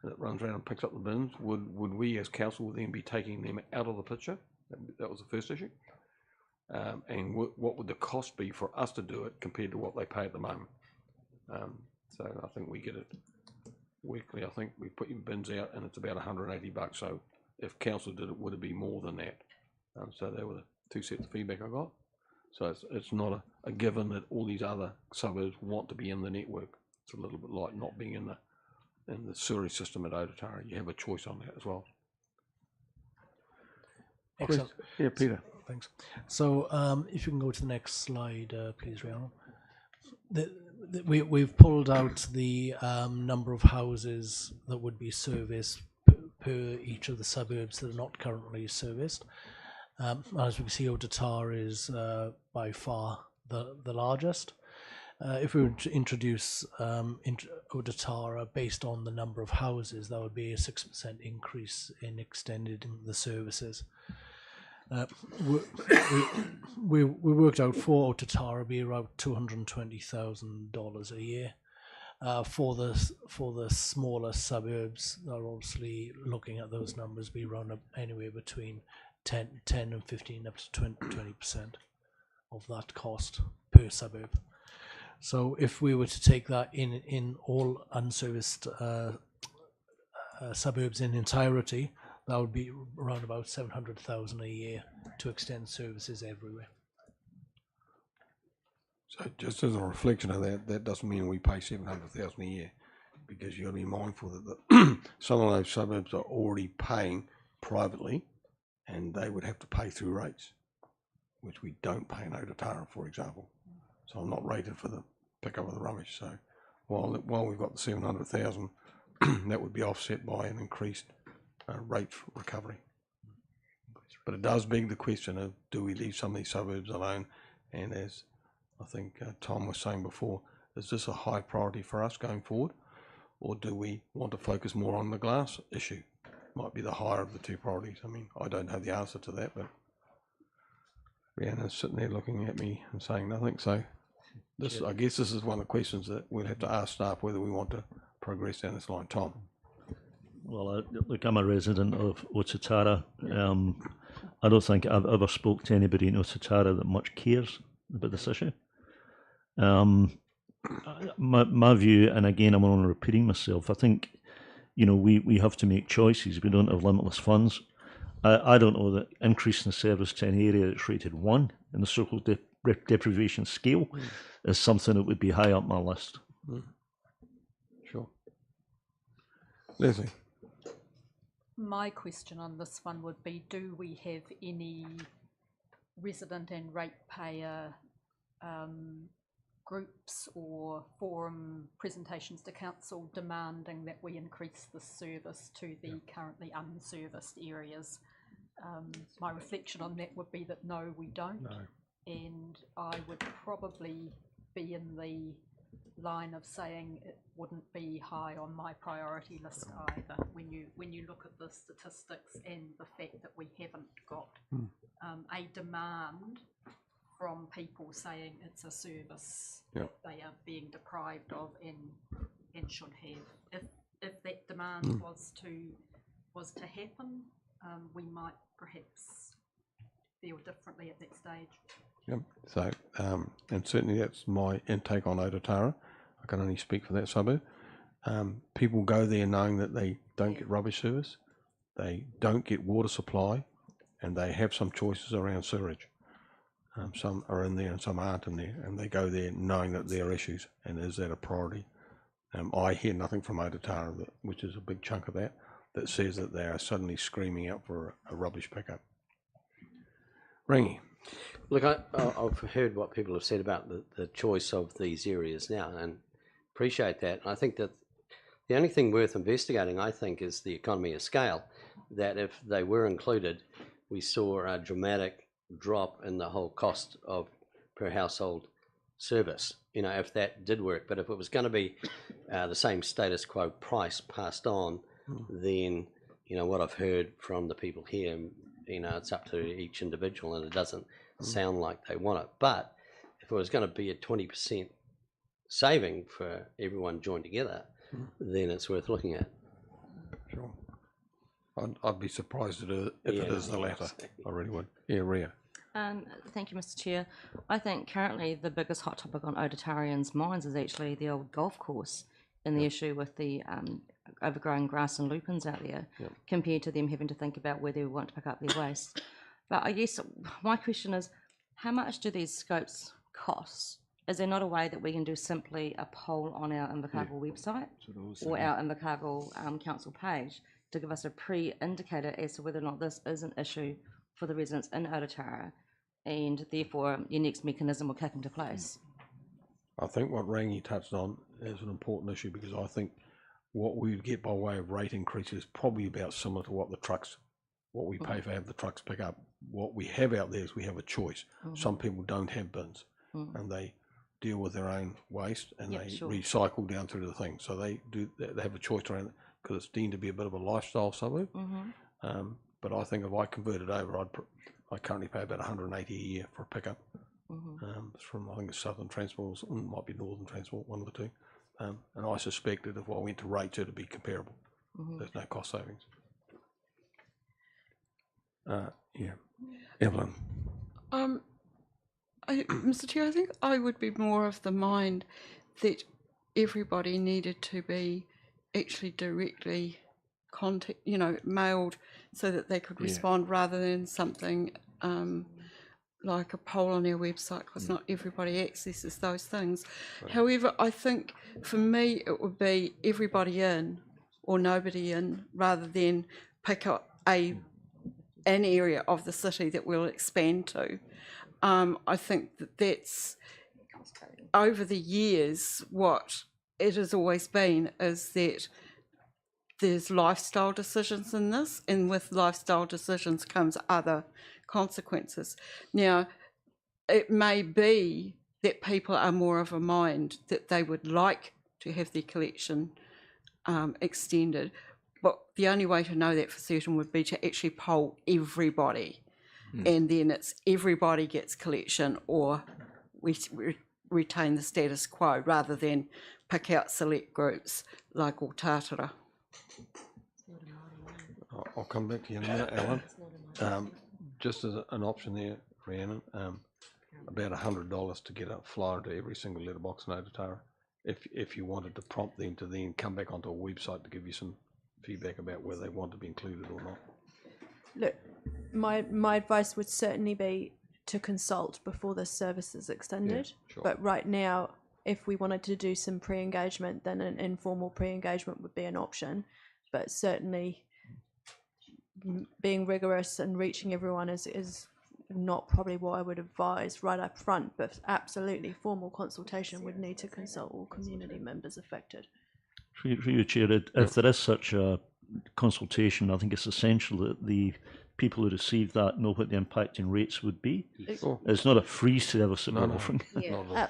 that runs around and picks up the bins. Would we as council then be taking them out of the picture? That was the first issue. And what would the cost be for us to do it compared to what they pay at the moment? So I think we get it weekly. I think we put your bins out and it's about $180. So if council did it, would it be more than that? So they were the two sets of feedback I got. So it's not a given that all these other suburbs want to be in the network. It's a little bit like not being in the sewerage system at Ototara. You have a choice on that as well. Excellent. Yeah, Peter. Thanks. So if you can go to the next slide, please, Rihanna. We've pulled out the number of houses that would be serviced per each of the suburbs that are not currently serviced. As we can see, Ototara is by far the largest. If we were to introduce Ototara based on the number of houses, that would be a 6% increase in extending the services. We worked out for Ototara be around $220,000 a year. For the smaller suburbs, they're obviously looking at those numbers be around anywhere between 10 and 15 up to 20% of that cost per suburb. So if we were to take that in all unserviced suburbs in entirety, that would be around about 700,000 a year to extend services everywhere. So just as a reflection of that, that doesn't mean we pay 700,000 a year, because you've got to be mindful that some of those suburbs are already paying privately, and they would have to pay through rates, which we don't pay in Ototara, for example. So I'm not rated for the pickup of the rubbish. So while we've got the 700,000, that would be offset by an increased rate for recovery. But it does beg the question of, do we leave some of these suburbs alone? And as I think Tom was saying before, is this a high priority for us going forward, or do we want to focus more on the glass issue? Might be the higher of the two priorities. I mean, I don't have the answer to that, but Rhiannon's sitting there looking at me and saying nothing. So this, I guess this is one of the questions that we'll have to ask staff, whether we want to progress down this line. Tom? Well, look, I'm a resident of Ototara. I don't think I've ever spoke to anybody in Ototara that much cares about this issue. My view, and again, I'm only repeating myself, I think, we have to make choices. We don't have limitless funds. I don't know that increasing the service to an area that's rated 1 in the social deprivation scale is something that would be high up my list. Sure. Leslie? My question on this one would be, do we have any resident and ratepayer groups or forum presentations to council demanding that we increase the service to the currently unserviced areas? My reflection on that would be that no, we don't. No. And I would probably be in the line of saying it wouldn't be high on my priority list either, when you look at the statistics and the fact that we haven't got a demand from people saying it's a service that they are being deprived of and should have. If that demand was to happen, we might perhaps feel differently at that stage. Yep. So, and certainly that's my intake on Ototara. I can only speak for that suburb. People go there knowing that they don't get rubbish service, they don't get water supply, and they have some choices around sewerage. Some are in there and some aren't in there, and they go there knowing that there are issues, and is that a priority? I hear nothing from Ototara, which is a big chunk of that says that they are suddenly screaming out for a rubbish pickup. Rangi? Look, I've heard what people have said about the choice of these areas now, and appreciate that. I think that the only thing worth investigating, I think, is the economy of scale, that if they were included, we saw a dramatic drop in the whole cost of per household service, you know, if that did work. But if it was going to be the same status quo price passed on, then, you know, what I've heard from the people here, you know, it's up to each individual, and it doesn't sound like they want it. But if it was going to be a 20% saving for everyone joined together, then it's worth looking at. Sure. I'd be surprised if it is the latter. I really would. Yeah, Ria. Thank you, Mr. Chair. I think currently the biggest hot topic on Otatarians' minds is actually the old golf course and the issue with the overgrown grass and lupins out there, compared to them having to think about where they want to pick up their waste. But I guess my question is, how much do these scopes cost? Is there not a way that we can do simply a poll on our Invercargill website or our Invercargill council page to give us a pre-indicator as to whether or not this is an issue for the residents in Otatara, and therefore your next mechanism will kick into place? I think what Rangi touched on is an important issue, because I think what we get by way of rate increases is probably about similar to what we pay for have the trucks pick up. What we have out there is we have a choice. Some people don't have bins, and they deal with their own waste, and they recycle down through the thing. So they have a choice around it, because it's deemed to be a bit of a lifestyle suburb. But I think if I convert it over, I currently pay about 180 a year for a pickup. It's from, I think it's Southern Transport, or it might be Northern Transport, one of the two. And I suspect that if I went to rates, it'd be comparable. There's no cost savings. Evelyn. Mr. Chair, I think I would be more of the mind that everybody needed to be actually directly mailed so that they could respond, rather than something like a poll on our website, because not everybody accesses those things. However, I think for me it would be everybody in or nobody in, rather than pick up an area of the city that we'll expand to. I think that's over the years what it has always been, is that there's lifestyle decisions in this, and with lifestyle decisions comes other consequences. Now, it may be that people are more of a mind that they would like to have their collection extended, but the only way to know that for certain would be to actually poll everybody, and then it's everybody gets collection, or we retain the status quo, rather than pick out select groups like Otatara. I'll come back to you in a minute, Alan. Just as an option there, Rhiannon, about $100 to get a flyer to every single letterbox in Otatara, if you wanted to prompt them to then come back onto a website to give you some feedback about whether they want to be included or not. Look, my advice would certainly be to consult before this service is extended. But right now, if we wanted to do some pre-engagement, then an informal pre-engagement would be an option. But certainly being rigorous and reaching everyone is not probably what I would advise right up front, but absolutely formal consultation would need to consult all community members affected. Through you, Chair, if there is such a consultation, I think it's essential that the people who receive that know what the impacting rates would be. It's not a free service that we're offering.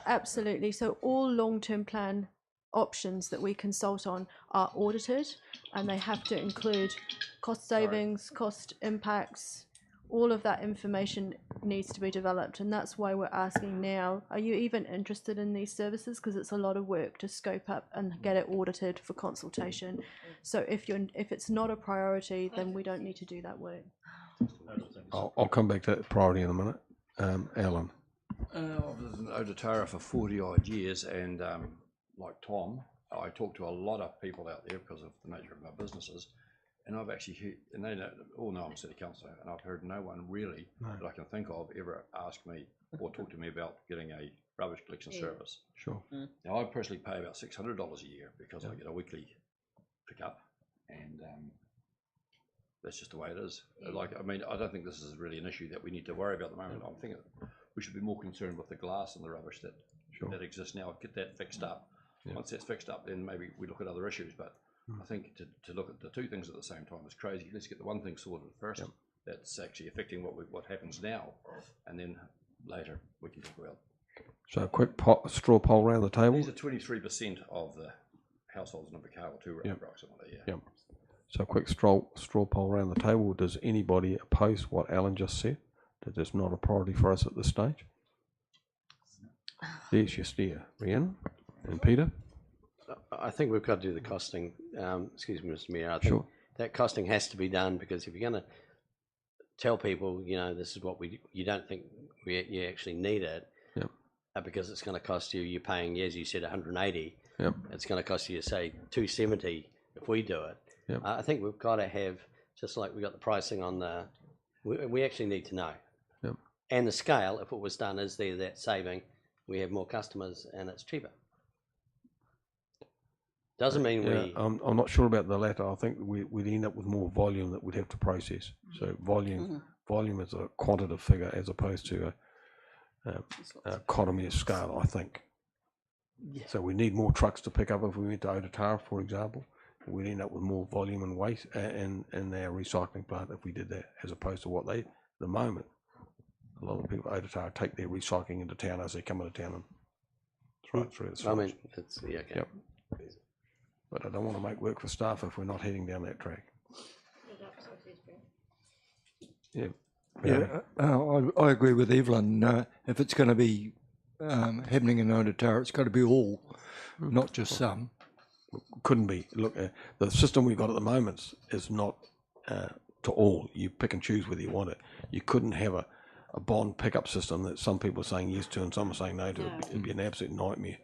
Absolutely. So all long-term plan options that we consult on are audited, and they have to include cost savings, cost impacts. All of that information needs to be developed, and that's why we're asking now, are you even interested in these services? Because it's a lot of work to scope up and get it audited for consultation. So if it's not a priority, then we don't need to do that work. I'll come back to that priority in a minute. Alan. I've lived in Otatara for 40 odd years, and like Tom, I talk to a lot of people out there because of the nature of my businesses, and I've actually heard, and they all know I'm a city councillor, and I've heard no one really that I can think of ever ask me or talk to me about getting a rubbish collection service. Sure. Now I personally pay about $600 a year because I get a weekly pickup, and that's just the way it is. I mean, I don't think this is really an issue that we need to worry about at the moment. I'm thinking we should be more concerned with the glass and the rubbish that exists now. Get that fixed up. Once that's fixed up, then maybe we look at other issues. But I think to look at the two things at the same time is crazy. Let's get the one thing sorted first, that's actually affecting what happens now, and then later we can talk about. So a quick straw poll around the table. These are 23% of the households in Invercargill too, approximately. Yeah. Yep. So a quick straw poll around the table. Does anybody oppose what Alan just said? That it's not a priority for us at this stage? There's your steer, Rhiannon and Peter. I think we've got to do the costing. Excuse me, Mr. Mayor. I think that costing has to be done, because if you're going to tell people, this is what you don't think you actually need it, because it's going to cost you, you're paying, as you said, 180. It's going to cost you, say, 270 if we do it. I think we've got to have, just like we got the pricing on the, we actually need to know. And the scale, if it was done, is there that saving? We have more customers and it's cheaper. Doesn't mean we. I'm not sure about the latter. I think we'd end up with more volume that we'd have to process. So volume is a quantitative figure as opposed to a economy of scale, I think. So we need more trucks to pick up if we went to Otatawa, for example. We'd end up with more volume and waste in our recycling plant if we did that, as opposed to what they, at the moment, a lot of people at Otatawa take their recycling into town as they come into town and throw it through the I mean, it's, okay. Yep. But I don't want to make work for staff if we're not heading down that track. I agree with Evelyn. If it's going to be happening in Otatawa, it's got to be all, not just some. Couldn't be. Look, the system we've got at the moment is not to all. You pick and choose whether you want it. You couldn't have a bond pickup system that some people are saying yes to and some are saying no to. It'd be an absolute nightmare.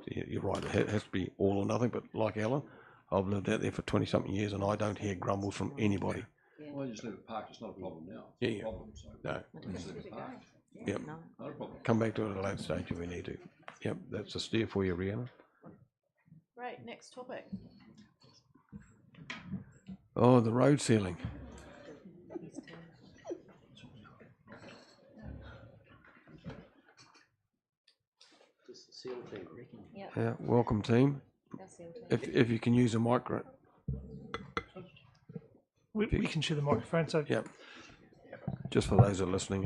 You're right, it has to be all or nothing, but like Alan, I've lived out there for 20-something years and I don't hear grumbles from anybody. Well, you just leave it parked, it's not a problem now. It's a problem, so no. Just leave it parked. Yep. Not a problem. Come back to it at a later stage if we need to. Yep, that's a steer for you, Rhiannon. Right, next topic. Oh, the road sealing. Yeah, welcome team. If you can use a micro. We can share the microphone. So yeah, just for those that are listening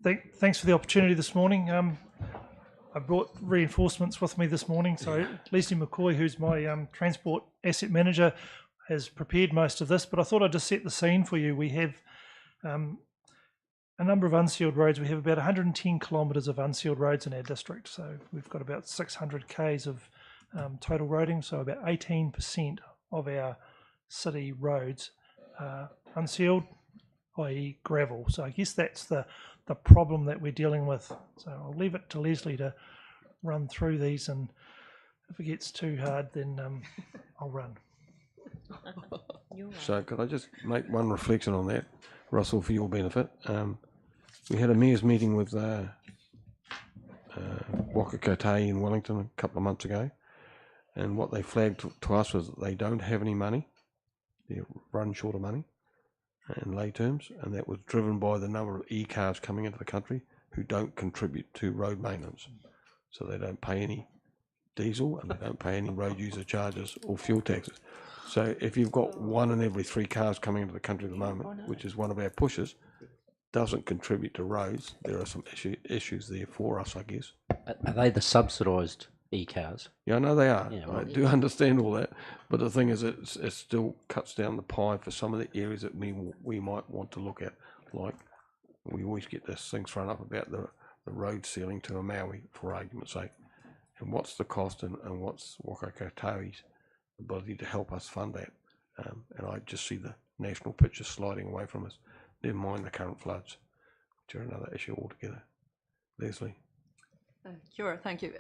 in. Thanks for the opportunity this morning. I brought reinforcements with me this morning. So Leslie McCoy, who's my transport asset manager, has prepared most of this. But I thought I'd just set the scene for you. We have a number of unsealed roads. We have about 110 kilometres of unsealed roads in our district. So we've got about 600 k's of total roading. So about 18% of our city roads are unsealed, i.e. gravel. So I guess that's the problem that we're dealing with. So I'll leave it to Leslie to run through these, and if it gets too hard, then I'll run. So could I just make one reflection on that, Russell, for your benefit? We had a mayor's meeting with Wakakotahi in Wellington a couple of months ago, and what they flagged to us was that they don't have any money. They run short of money in lay terms, and that was driven by the number of e-cars coming into the country who don't contribute to road maintenance. So they don't pay any diesel and they don't pay any road user charges or fuel taxes. So if you've got 1 in every 3 cars coming into the country at the moment, which is one of our pushes, doesn't contribute to roads, there are some issues there for us, I guess. Are they the subsidised e-cars? Yeah, I know they are. Yeah, I do understand all that, but the thing is, it still cuts down the pie for some of the areas that we might want to look at. Like we always get this thing thrown up about the road sealing to a Maori, for argument's sake, and what's the cost and what's Wakakotahi's ability to help us fund that? And I just see the national picture sliding away from us. Never mind the current floods, which are another issue altogether. Leslie. Kia ora, thank you.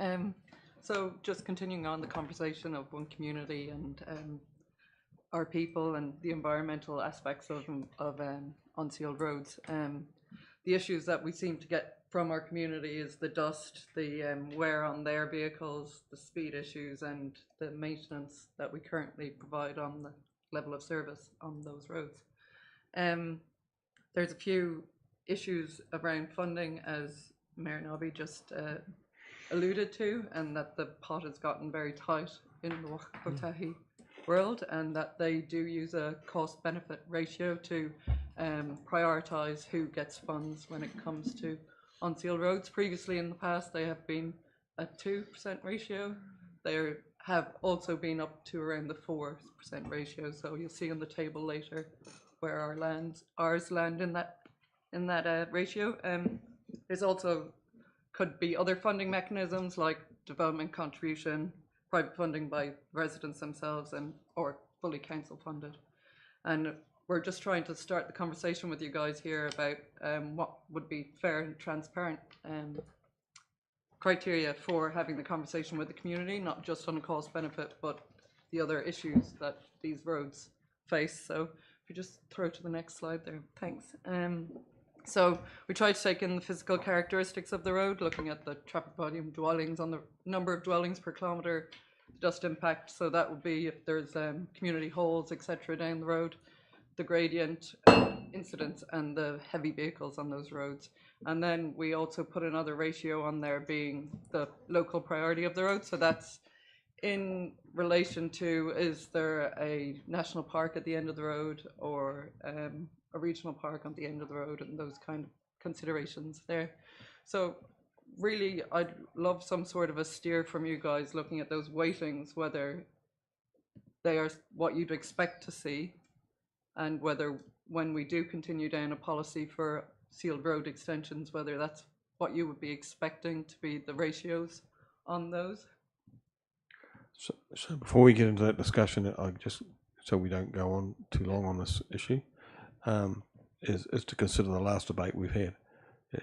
So just continuing on the conversation of one community and our people and the environmental aspects of unsealed roads. The issues that we seem to get from our community is the dust, the wear on their vehicles, the speed issues and the maintenance that we currently provide on the level of service on those roads. There's a few issues around funding, as Mayor Nobby just alluded to, and that the pot has gotten very tight in the Wakakotahi world, and that they do use a cost-benefit ratio to prioritise who gets funds when it comes to unsealed roads. Previously in the past they have been a 2% ratio. They have also been up to around the 4% ratio, so you'll see on the table later where ours land in that ratio. There's also could be other funding mechanisms like development contribution, private funding by residents themselves, or fully council funded. And we're just trying to start the conversation with you guys here about what would be fair and transparent criteria for having the conversation with the community, not just on a cost benefit, but the other issues that these roads face. So if you just throw to the next slide there, thanks. So we try to take in the physical characteristics of the road, looking at the traffic volume, dwellings, on the number of dwellings per kilometre, dust impact. So that would be if there's community halls, etc. down the road, the gradient, incidents, and the heavy vehicles on those roads. And then we also put another ratio on there being the local priority of the road. So that's in relation to, is there a national park at the end of the road, or a regional park on the end of the road, and those kind of considerations there. So really I'd love some sort of a steer from you guys looking at those weightings, whether they are what you'd expect to see, and whether when we do continue down a policy for sealed road extensions, whether that's what you would be expecting to be the ratios on those. So before we get into that discussion, I just, so we don't go on too long on this issue, is to consider the last debate we've had.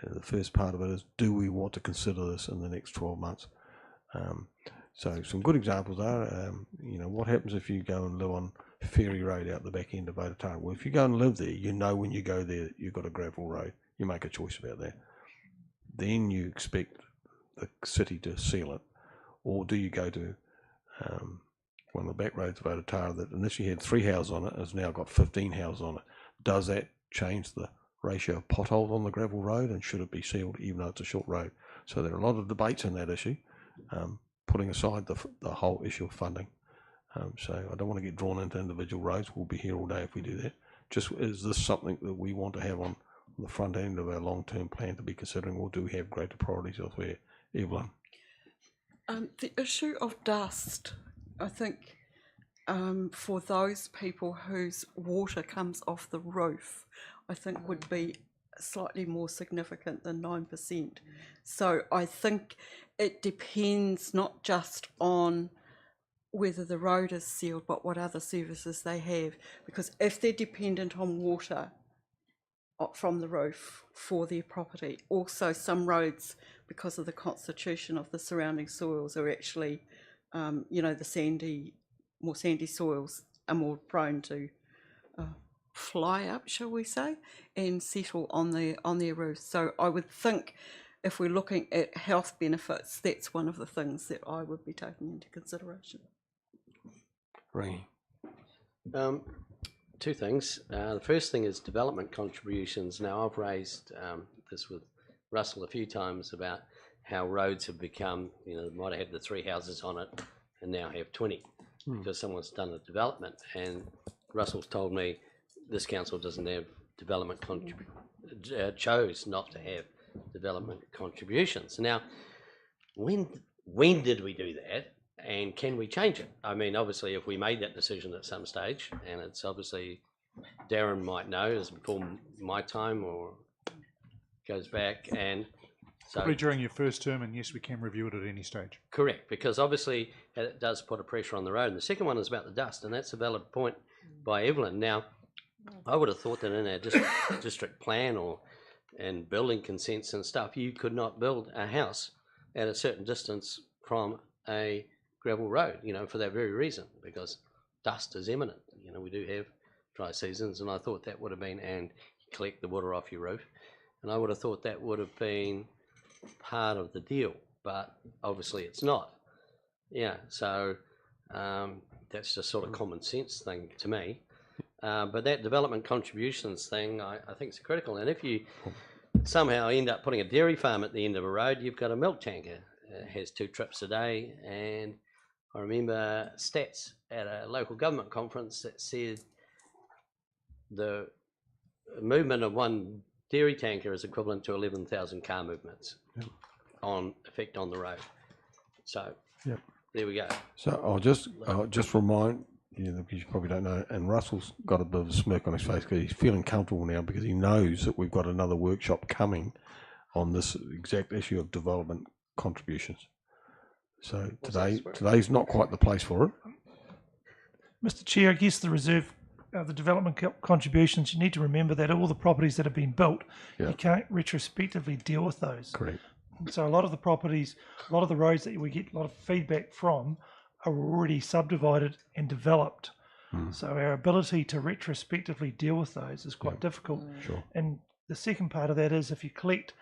The first part of it is, do we want to consider this in the next 12 months? So some good examples are, you know, what happens if you go and live on Ferry Road out the back end of Otatarra? Well, if you go and live there, you know when you go there, you've got a gravel road. You make a choice about that. Then you expect the city to seal it. Or do you go to one of the back roads of Otatarra that initially had 3 houses on it, has now got 15 houses on it? Does that change the ratio of potholes on the gravel road, and should it be sealed even though it's a short road? So there are a lot of debates in that issue, putting aside the whole issue of funding. So I don't want to get drawn into individual roads. We'll be here all day if we do that. Just, is this something that we want to have on the front end of our long-term plan to be considering, or do we have greater priorities elsewhere? Evelyn? The issue of dust, I think, for those people whose water comes off the roof, I think would be slightly more significant than 9%. So I think it depends not just on whether the road is sealed, but what other services they have. Because if they're dependent on water from the roof for their property, also some roads, because of the constitution of the surrounding soils, are actually, you know, the more sandy soils are more prone to fly up, shall we say, and settle on their roofs. So I would think if we're looking at health benefits, that's one of the things that I would be taking into consideration. Ray? Two things. The first thing is development contributions. Now, I've raised this with Russell a few times about how roads have become, you know, might have the 3 houses on it and now have 20 because someone's done a development. And Russell's told me this council doesn't have development chose not to have development contributions. Now, when did we do that? And can we change it? I mean, obviously, if we made that decision at some stage, and it's obviously, Darren might know, is before my time or goes back, and so probably during your first term, and yes, we can review it at any stage. Correct, because obviously it does put a pressure on the road. And the second one is about the dust, and that's a valid point by Evelyn. Now, I would have thought that in our district plan and building consents and stuff, you could not build a house at a certain distance from a gravel road, you know, for that very reason, because dust is imminent. You know, we do have dry seasons, and I thought that would have been, and collect the water off your roof, and I would have thought that would have been part of the deal, but obviously it's not. Yeah, so that's just sort of common sense thing to me. But that development contributions thing, I think is critical. And if you somehow end up putting a dairy farm at the end of a road, you've got a milk tanker. It has 2 trips a day, and I remember stats at a local government conference that said the movement of one dairy tanker is equivalent to 11,000 car movements on effect on the road. So there we go. So I'll just remind you, because you probably don't know, and Russell's got a bit of a smirk on his face because he's feeling comfortable now because he knows that we've got another workshop coming on this exact issue of development contributions. So today's not quite the place for it. Mr. Chair, I guess the reserve, the development contributions, you need to remember that all the properties that have been built, you can't retrospectively deal with those. Correct. So a lot of the properties, a lot of the roads that we get a lot of feedback from are already subdivided and developed. So our ability to retrospectively deal with those is quite difficult. Sure. And the second part of that is if you collect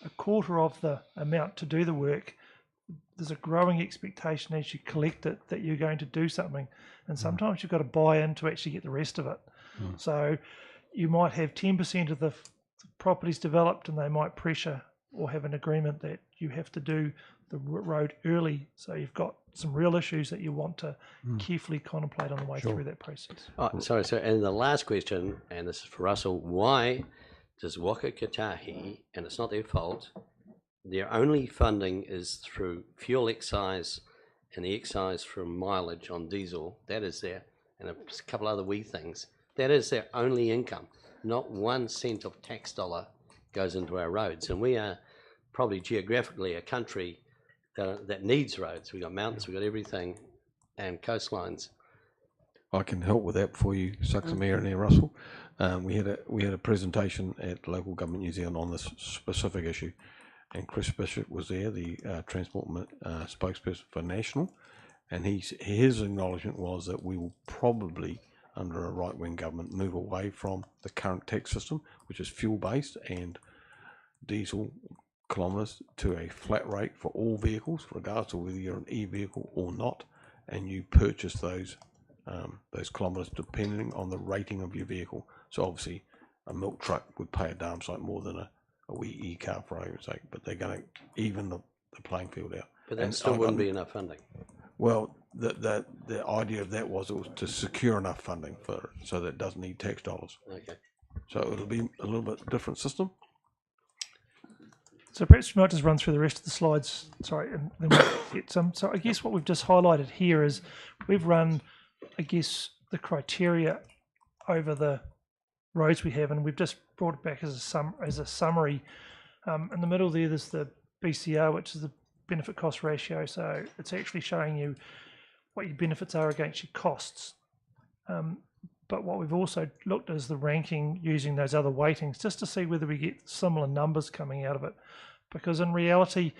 a quarter of the amount to do the work, there's a growing expectation as you collect it that you're going to do something. And sometimes you've got to buy in to actually get the rest of it. So you might have 10% of the properties developed and they might pressure or have an agreement that you have to do the road early. So you've got some real issues that you want to carefully contemplate on the way through that process. Oh, sorry, and the last question, and this is for Russell, why does Waka Kotahi, and it's not their fault, their only funding is through fuel excise and the excise from mileage on diesel? That is their, and a couple other wee things, that is their only income. Not 1 cent of tax dollar goes into our roads. And we are probably geographically a country that needs roads. We've got mountains, we've got everything, and coastlines. I can help with that before you suck some air in there, Russell. We had a presentation at Local Government New Zealand on this specific issue, and Chris Bishop was there, the transport spokesperson for National, and his acknowledgement was that we will probably, under a right-wing government, move away from the current tax system, which is fuel-based and diesel kilometres, to a flat rate for all vehicles, regardless of whether you're an e-vehicle or not, and you purchase those kilometres depending on the rating of your vehicle. So obviously, a milk truck would pay a damn sight more than a wee e-car, for argument's sake, but they're going to even the playing field out. But that still wouldn't be enough funding. Well, the idea of that was it was to secure enough funding for it, so that it doesn't need tax dollars. Okay. So it'll be a little bit different system. So perhaps we might just run through the rest of the slides, sorry, and then we'll get some. So I guess what we've just highlighted here is we've run, I guess, the criteria over the roads we have, and we've just brought it back as a summary. In the middle there's the BCR, which is the benefit cost ratio. So it's actually showing you what your benefits are against your costs. But what we've also looked at is the ranking using those other weightings, just to see whether we get similar numbers coming out of it. Because in reality,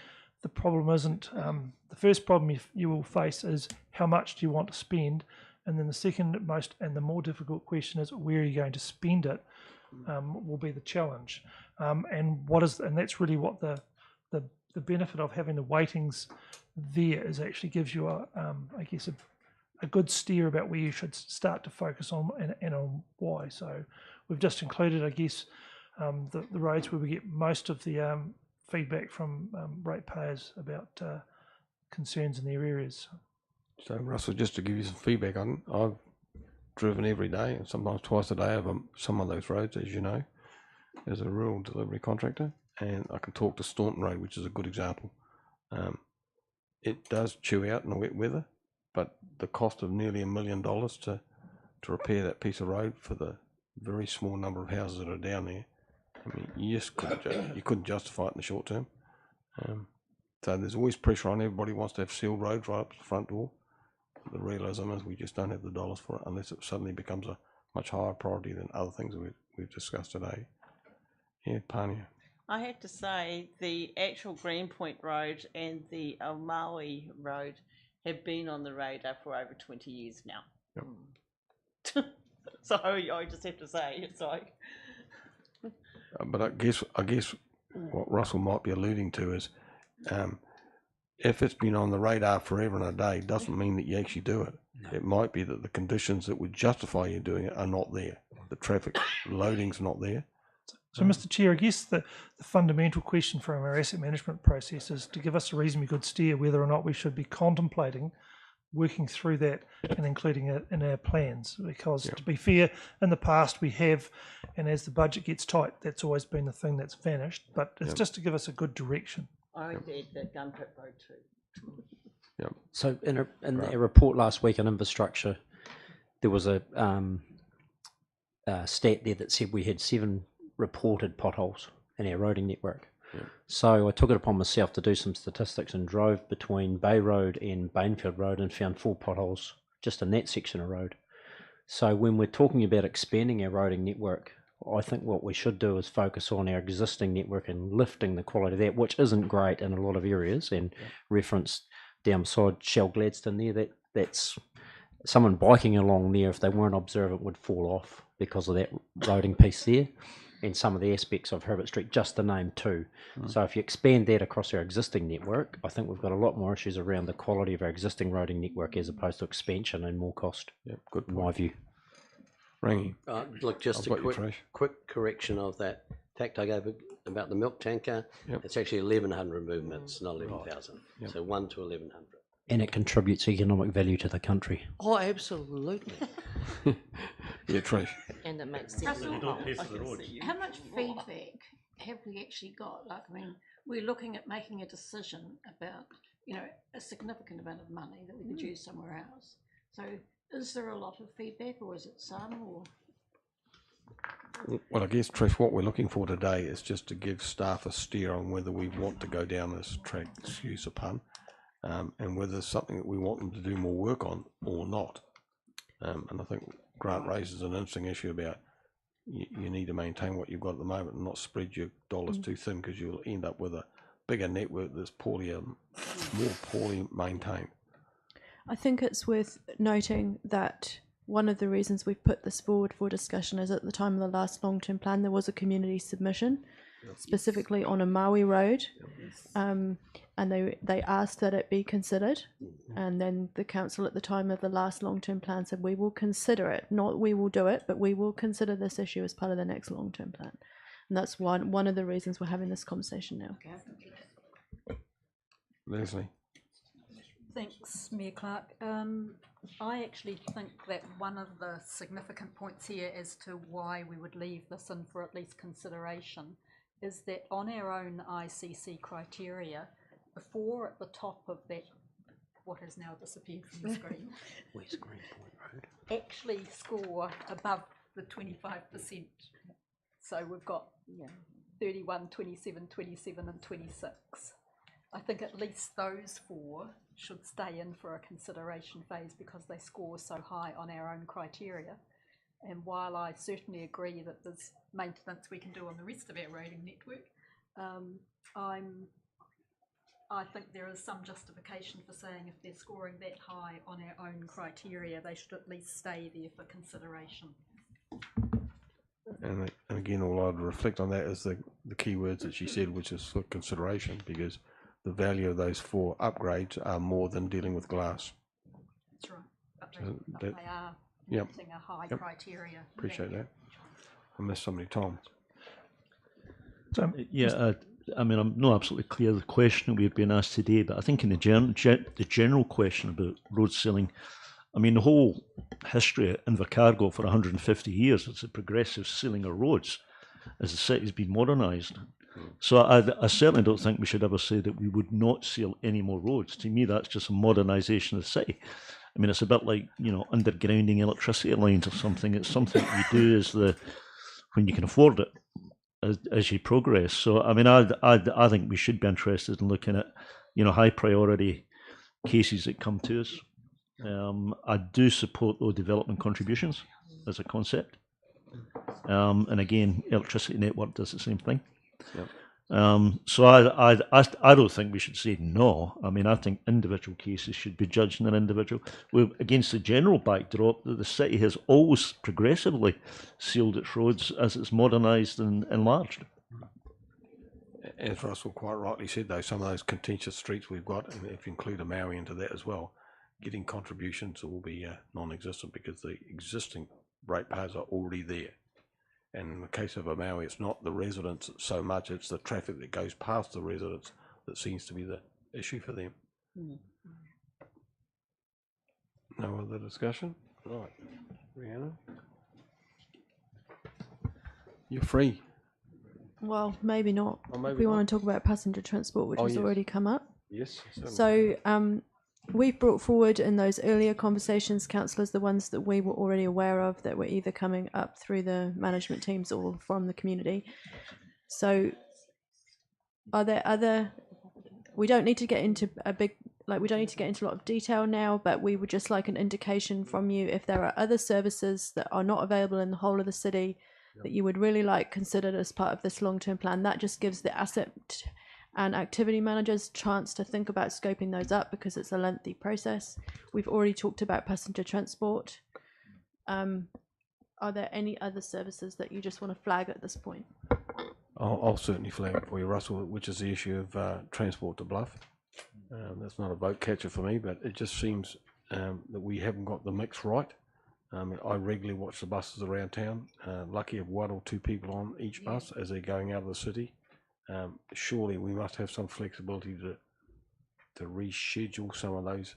the problem isn't, the first problem you will face is how much do you want to spend, and then the second most and the more difficult question is where are you going to spend it, will be the challenge. And that's really what the benefit of having the weightings there is, actually gives you I guess a good steer about where you should start to focus on and on why. So we've just included, I guess, the roads where we get most of the feedback from ratepayers about concerns in their areas. So Russell, just to give you some feedback on, I've driven every day and sometimes twice a day over some of those roads, as you know, as a rural delivery contractor, and I can talk to Staunton Road, which is a good example. It does chew out in the wet weather, but the cost of nearly $1 million to repair that piece of road for the very small number of houses that are down there, I mean, you just couldn't justify it in the short term. So there's always pressure on. Everybody wants to have sealed roads right up to the front door. The realism is we just don't have the dollars for it unless it suddenly becomes a much higher priority than other things that we've discussed today. Yeah, Pania. I have to say the actual Greenpoint Road and the Maori Road have been on the radar for over 20 years now. Yep. So I just have to say, it's like... But I guess what Russell might be alluding to is if it's been on the radar forever and a day, doesn't mean that you actually do it. No. It might be that the conditions that would justify you doing it are not there. The traffic loading's not there. So, Mr. Chair, I guess the fundamental question from our asset management process is to give us a reasonably good steer whether or not we should be contemplating working through that and including it in our plans, because to be fair, in the past we have, and as the budget gets tight, that's always been the thing that's vanished, but it's just to give us a good direction. I would add that Gun Pit Road too. So in a report last week on infrastructure, there was a stat there that said we had 7 reported potholes in our roading network. So I took it upon myself to do some statistics and drove between Bay Road and Bainfield Road and found 4 potholes just in that section of road. So when we're talking about expanding our roading network, I think what we should do is focus on our existing network and lifting the quality of that, which isn't great in a lot of areas, and reference down beside Shell Gladstone there, that's someone biking along there, if they weren't observant, would fall off because of that roading piece there. And some of the aspects of Herbert Street, just to name 2. So if you expand that across our existing network, I think we've got a lot more issues around the quality of our existing roading network as opposed to expansion and more cost. Good in my view. Rangy. Look, just a quick correction of that fact I gave about the milk tanker. It's actually 1,100 movements, not 11,000. So 1 to 1,100. And it contributes economic value to the country. Oh, absolutely. Yeah, Trish. And it makes sense. Russell, how much feedback have we actually got? Like, I mean, we're looking at making a decision about, a significant amount of money that we could use somewhere else. So is there a lot of feedback, or is it some, or? Well, I guess, Trish, what we're looking for today is just to give staff a steer on whether we want to go down this track, excuse the pun, and whether it's something that we want them to do more work on or not. And I think Grant raises an interesting issue about you need to maintain what you've got at the moment and not spread your dollars too thin, because you'll end up with a bigger network that's more poorly maintained. I think it's worth noting that one of the reasons we've put this forward for discussion is at the time of the last long-term plan there was a community submission specifically on a Maui road, and they asked that it be considered, and then the council at the time of the last long-term plan said we will consider it, not we will do it, but we will consider this issue as part of the next long-term plan, and that's one of the reasons we're having this conversation now. Leslie. Thanks, Mayor Clark. I actually think that one of the significant points here as to why we would leave this in for at least consideration is that on our own ICC criteria, before at the top of that, what has now disappeared from the screen, Where's Greenpoint Road? actually score above the 25%. So we've got 31, 27, 27 and 26. I think at least those 4 should stay in for a consideration phase because they score so high on our own criteria. And while I certainly agree that there's maintenance we can do on the rest of our roading network, I think there is some justification for saying if they're scoring that high on our own criteria, they should at least stay there for consideration. And again, all I'd reflect on that is the key words that she said, which is for consideration, because the value of those 4 upgrades are more than dealing with glass. That's right. But they are meeting a high criteria. Appreciate that. I missed so many times. I mean, I'm not absolutely clear the question that we've been asked today, but I think in the general question about road sealing, I mean, the whole history of Invercargill for 150 years, it's a progressive sealing of roads as the city's been modernised. So I certainly don't think we should ever say that we would not seal any more roads. To me, that's just a modernisation of the city. I mean, it's a bit like, undergrounding electricity lines or something. It's something you do when you can afford it as you progress. So, I mean, I think we should be interested in looking at, high priority cases that come to us. I do support those development contributions as a concept. And again, electricity network does the same thing. So I don't think we should say no. I mean, I think individual cases should be judged in an individual. We're against the general backdrop that the city has always progressively sealed its roads as it's modernised and enlarged. As Russell quite rightly said, though, some of those contentious streets we've got, and if you include a Maori into that as well, getting contributions will be non-existent because the existing ratepayers are already there. And in the case of a Maui, it's not the residents so much, it's the traffic that goes past the residents that seems to be the issue for them. No other discussion? Right. Rhiannon? You're free. Well, maybe not. Oh, maybe if we not. want to talk about passenger transport, which has yes. already come up. Yes. certainly. So we've brought forward in those earlier conversations, councillors, the ones that we were already aware of that were either coming up through the management teams or from the community. So are there other, we don't need to get into we don't need to get into a lot of detail now, but we would just like an indication from you if there are other services that are not available in the whole of the city that you would really like considered as part of this long-term plan. That just gives the asset and activity managers chance to think about scoping those up because it's a lengthy process. We've already talked about passenger transport. Are there any other services that you just want to flag at this point? I'll certainly flag it for you, Russell, which is the issue of transport to Bluff. That's not a vote catcher for me, but it just seems that we haven't got the mix right. I regularly watch the buses around town. Lucky of one or two people on each bus as they're going out of the city. Surely we must have some flexibility to reschedule some of those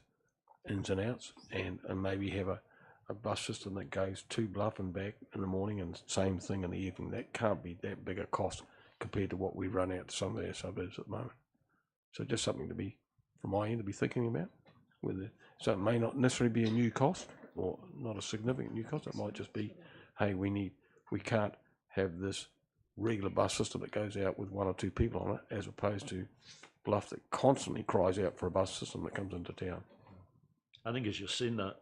ins and outs, and maybe have a bus system that goes to Bluff and back in the morning and same thing in the evening. That can't be that big a cost compared to what we run out to some of our suburbs at the moment. So just something to be, from my end, to be thinking about. So it may not necessarily be a new cost, or not a significant new cost. It might just be, hey, we can't have this regular bus system that goes out with one or two people on it, as opposed to Bluff that constantly cries out for a bus system that comes into town. I think as you're saying that,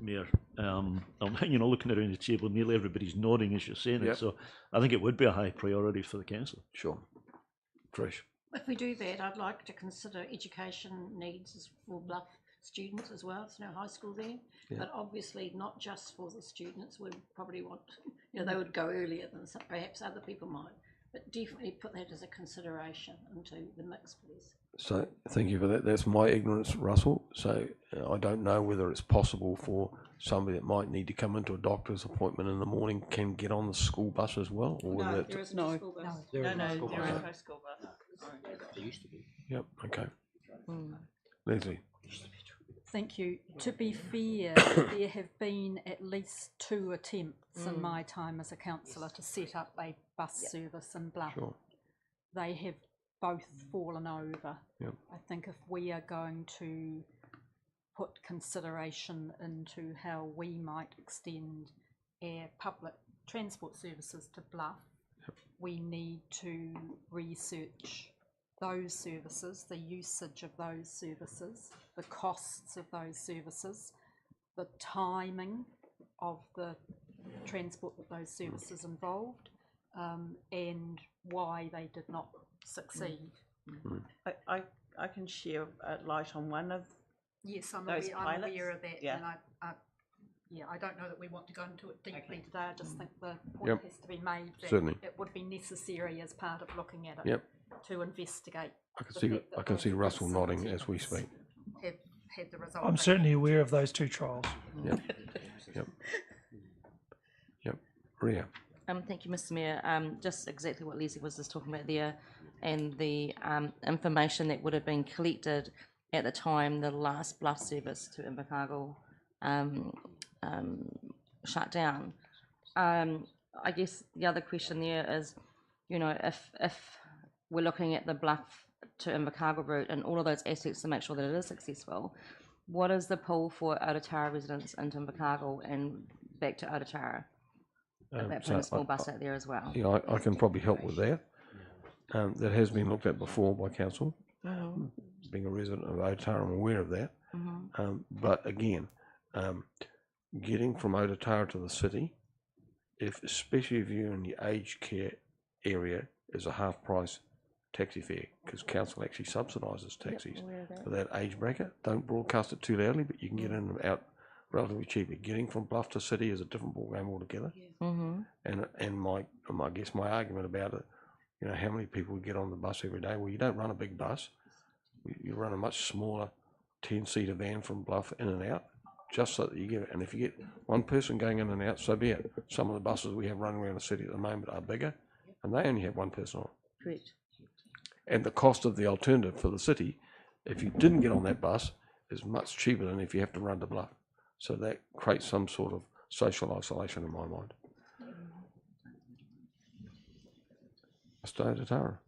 Mayor, I'm looking around the table, nearly everybody's nodding as you're saying it, so I think it would be a high priority for the council. Sure. Trish? If we do that, I'd like to consider education needs for Bluff students as well. It's no high school there, but obviously not just for the students. We probably want, they would go earlier than perhaps other people might, but definitely put that as a consideration into the mix, please. So thank you for that. That's my ignorance, Russell. So I don't know whether it's possible for somebody that might need to come into a doctor's appointment in the morning can get on the school bus as well, or whether No, there isn't a school bus. No, there is no school bus. There used to be. Yep. Okay. Leslie. Thank you. To be fair, there have been at least 2 attempts in my time as a councillor to set up a bus service in Bluff. Sure. They have both fallen over. Yep. I think if we are going to put consideration into how we might extend our public transport services to Bluff, we need to research those services, the usage of those services, the costs of those services, the timing of the transport that those services involved, and why they did not succeed. I can share a light on one of Yes, I'm those aware pilots. of that, Yeah. and I don't know that we want to go into it deeply today. I just think the point Yep. has to be made that Certainly. it would be necessary as part of looking at it Yep. to investigate. I can see Russell nodding as we speak. Have had the result. I'm certainly aware of those 2 trials. Yep. Ria. Thank you, Mr. Mayor. Just exactly what Leslie was just talking about there, and the information that would have been collected at the time the last Bluff service to Invercargill shut down. I guess the other question there is, if we're looking at the Bluff to Invercargill route and all of those assets to make sure that it is successful, what is the pull for Ototara residents into Invercargill and back to Ototara? About putting a small bus out there as well. Yeah, I can probably help with that. That has been looked at before by council. Being a resident of Ototara, I'm aware of that. But again, getting from Ototara to the city, especially if you're in the aged care area, is a half price taxi fare, because council actually subsidises taxis for that age bracket. Don't broadcast it too loudly, but you can get in and out relatively cheaply. Getting from Bluff to city is a different ballgame altogether. And my argument about it, how many people get on the bus every day? Well, you don't run a big bus. You run a much smaller 10-seater van from Bluff in and out, just so that you get it. And if you get one person going in and out, so be it. Some of the buses we have running around the city at the moment are bigger, and they only have one person on. Correct. And the cost of the alternative for the city, if you didn't get on that bus, is much cheaper than if you have to run to Bluff. So that creates some sort of social isolation in my mind. Mr. Otatara.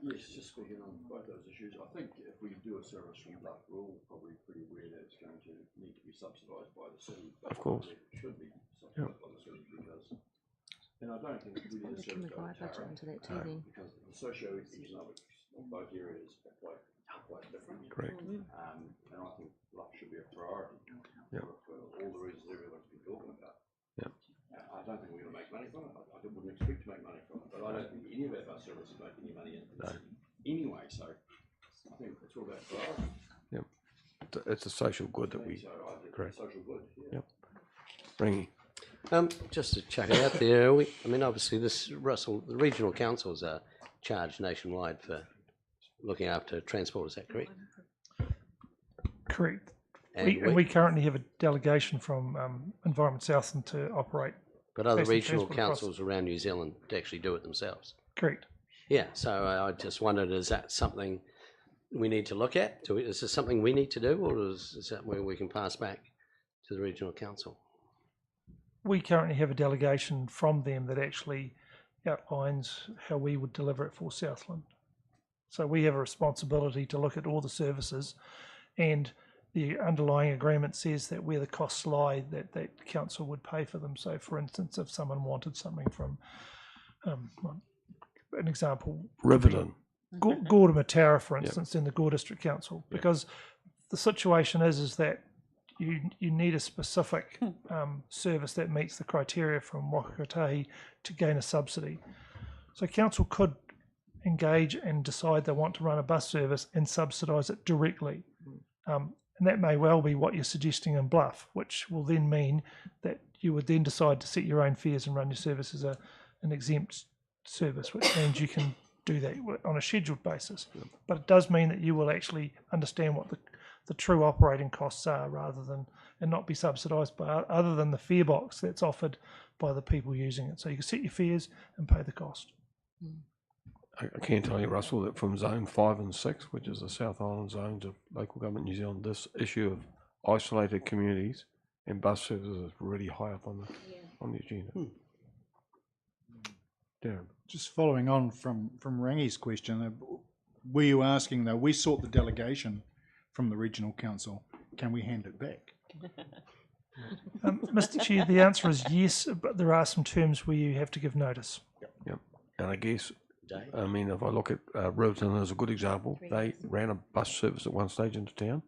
Yes, just speaking on both those issues, I think if we do a service from Bluff, we're all probably pretty aware that it's going to need to be subsidised by the city. Of course. It should be subsidised by the city because, and I don't think we need a service go Tara, because the socio-economics of both areas are quite different. Correct. And I think Bluff should be a priority for all the reasons everyone's been talking about. Yep. I don't think we're going to make money from it. I wouldn't expect to make money from it, but I don't think any of our bus services make any money in the city anyway. So I think it's all about priority. Yep. It's a social good that we. Correct. Social good. Yeah. Yep. Ringy. Just to chuck it out there, I mean, obviously, the regional councils are charged nationwide for looking after transport. Is that correct? Correct. And we currently have a delegation from Environment Southland to operate. But other passenger regional transport across. councils around New Zealand to actually do it themselves. Correct. Yeah, so I just wondered, is that something we need to look at? Is this something we need to do, or is that where we can pass back to the regional council? We currently have a delegation from them that actually outlines how we would deliver it for Southland. So we have a responsibility to look at all the services, and the underlying agreement says that where the costs lie, that council would pay for them. So, for instance, if someone wanted something from, an example, Riverton, Gorda Matara, for instance, in the Gore District Council, because the situation is that you need a specific service that meets the criteria from Wakakatahi to gain a subsidy. So council could engage and decide they want to run a bus service and subsidise it directly. And that may well be what you're suggesting in Bluff, which will then mean that you would then decide to set your own fares and run your service as an exempt service, which means you can do that on a scheduled basis. But it does mean that you will actually understand what the true operating costs are, rather than, and not be subsidised by other than the fare box that's offered by the people using it. So you can set your fares and pay the cost. I can tell you, Russell, that from Zone 5 and 6, which is the South Island zones of local government New Zealand, this issue of isolated communities and bus services is really high up on the agenda. Darren. Just following on from Rangi's question, were you asking, though, we sought the delegation from the regional council, can we hand it back? Mr. Chair, the answer is yes, but there are some terms where you have to give notice. Yep. And I guess, I mean, if I look at Riverton as a good example, they ran a bus service at one stage into town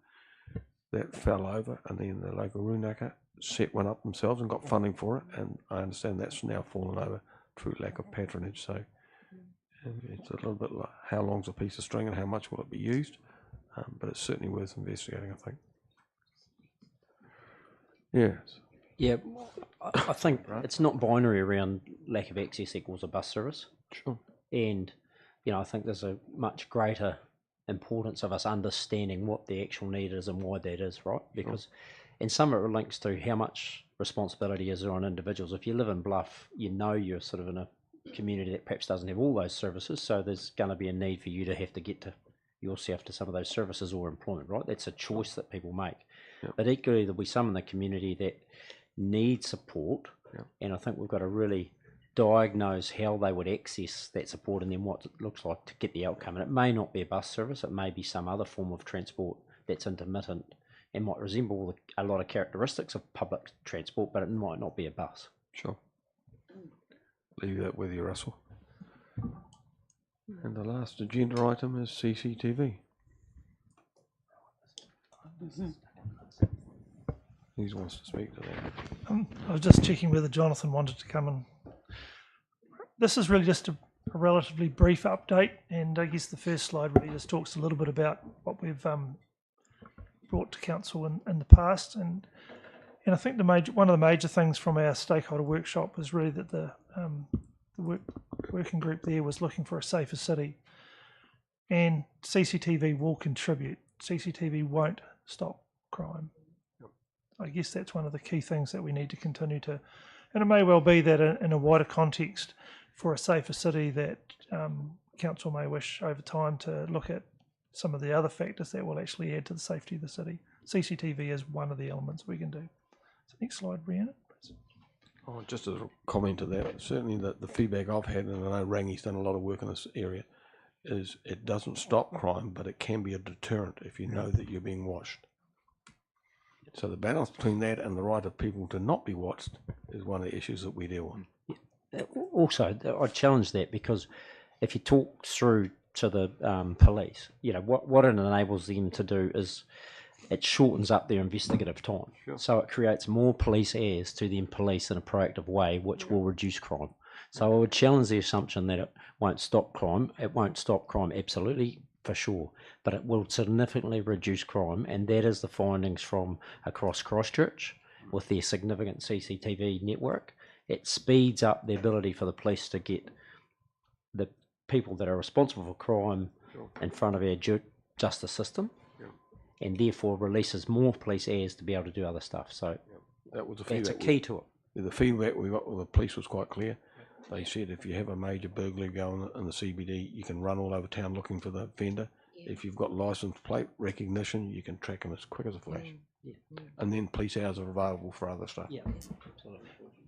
that fell over, and then the local Runaka set one up themselves and got funding for it, and I understand that's now fallen over through lack of patronage. So it's a little bit like how long's a piece of string and how much will it be used, but it's certainly worth investigating, I think. Yes. Yeah, I think it's not binary around lack of access equals a bus service. Sure. And, I think there's a much greater importance of us understanding what the actual need is and why that is, right? Because, and some of it links to how much responsibility is there on individuals. If you live in Bluff, you're sort of in a community that perhaps doesn't have all those services, so there's going to be a need for you to have to get to yourself to some of those services or employment, right? That's a choice that people make. Yep. But equally, there'll be some in the community that need support, and I think we've got to really diagnose how they would access that support and then what it looks like to get the outcome. And it may not be a bus service, it may be some other form of transport that's intermittent and might resemble a lot of characteristics of public transport, but it might not be a bus. Sure. Leave that with you, Russell. And the last agenda item is CCTV. He wants to speak to that. I was just checking whether Jonathan wanted to come in. This is really just a relatively brief update, and I guess the first slide really just talks a little bit about what we've brought to council in the past, and I think one of the major things from our stakeholder workshop was really that the working group there was looking for a safer city, and CCTV will contribute. CCTV won't stop crime. I guess that's one of the key things that we need to continue to, and it may well be that in a wider context for a safer city that council may wish over time to look at some of the other factors that will actually add to the safety of the city. CCTV is one of the elements we can do. So next slide, Rhiannon. Oh, just as a comment to that, certainly the feedback I've had, and I know Rangi's done a lot of work in this area, is it doesn't stop crime, but it can be a deterrent if you know that you're being watched. So the balance between that and the right of people to not be watched is one of the issues that we deal with. Also, I challenge that, because if you talk through to the police, you know, what it enables them to do is it shortens up their investigative time. Sure. So it creates more police heirs to then police in a proactive way, which will reduce crime. So I would challenge the assumption that it won't stop crime. It won't stop crime, absolutely, for sure, but it will significantly reduce crime, and that is the findings from across Christchurch with their significant CCTV network. It speeds up the ability for the police to get the people that are responsible for crime in front of our justice system, and therefore releases more police heirs to be able to do other stuff. So that was the that's a feedback key to it. The feedback we got with the police was quite clear. They said if you have a major burglary going in the CBD, you can run all over town looking for the offender. If you've got license plate recognition, you can track them as quick as a flash. And then police hours are available for other stuff.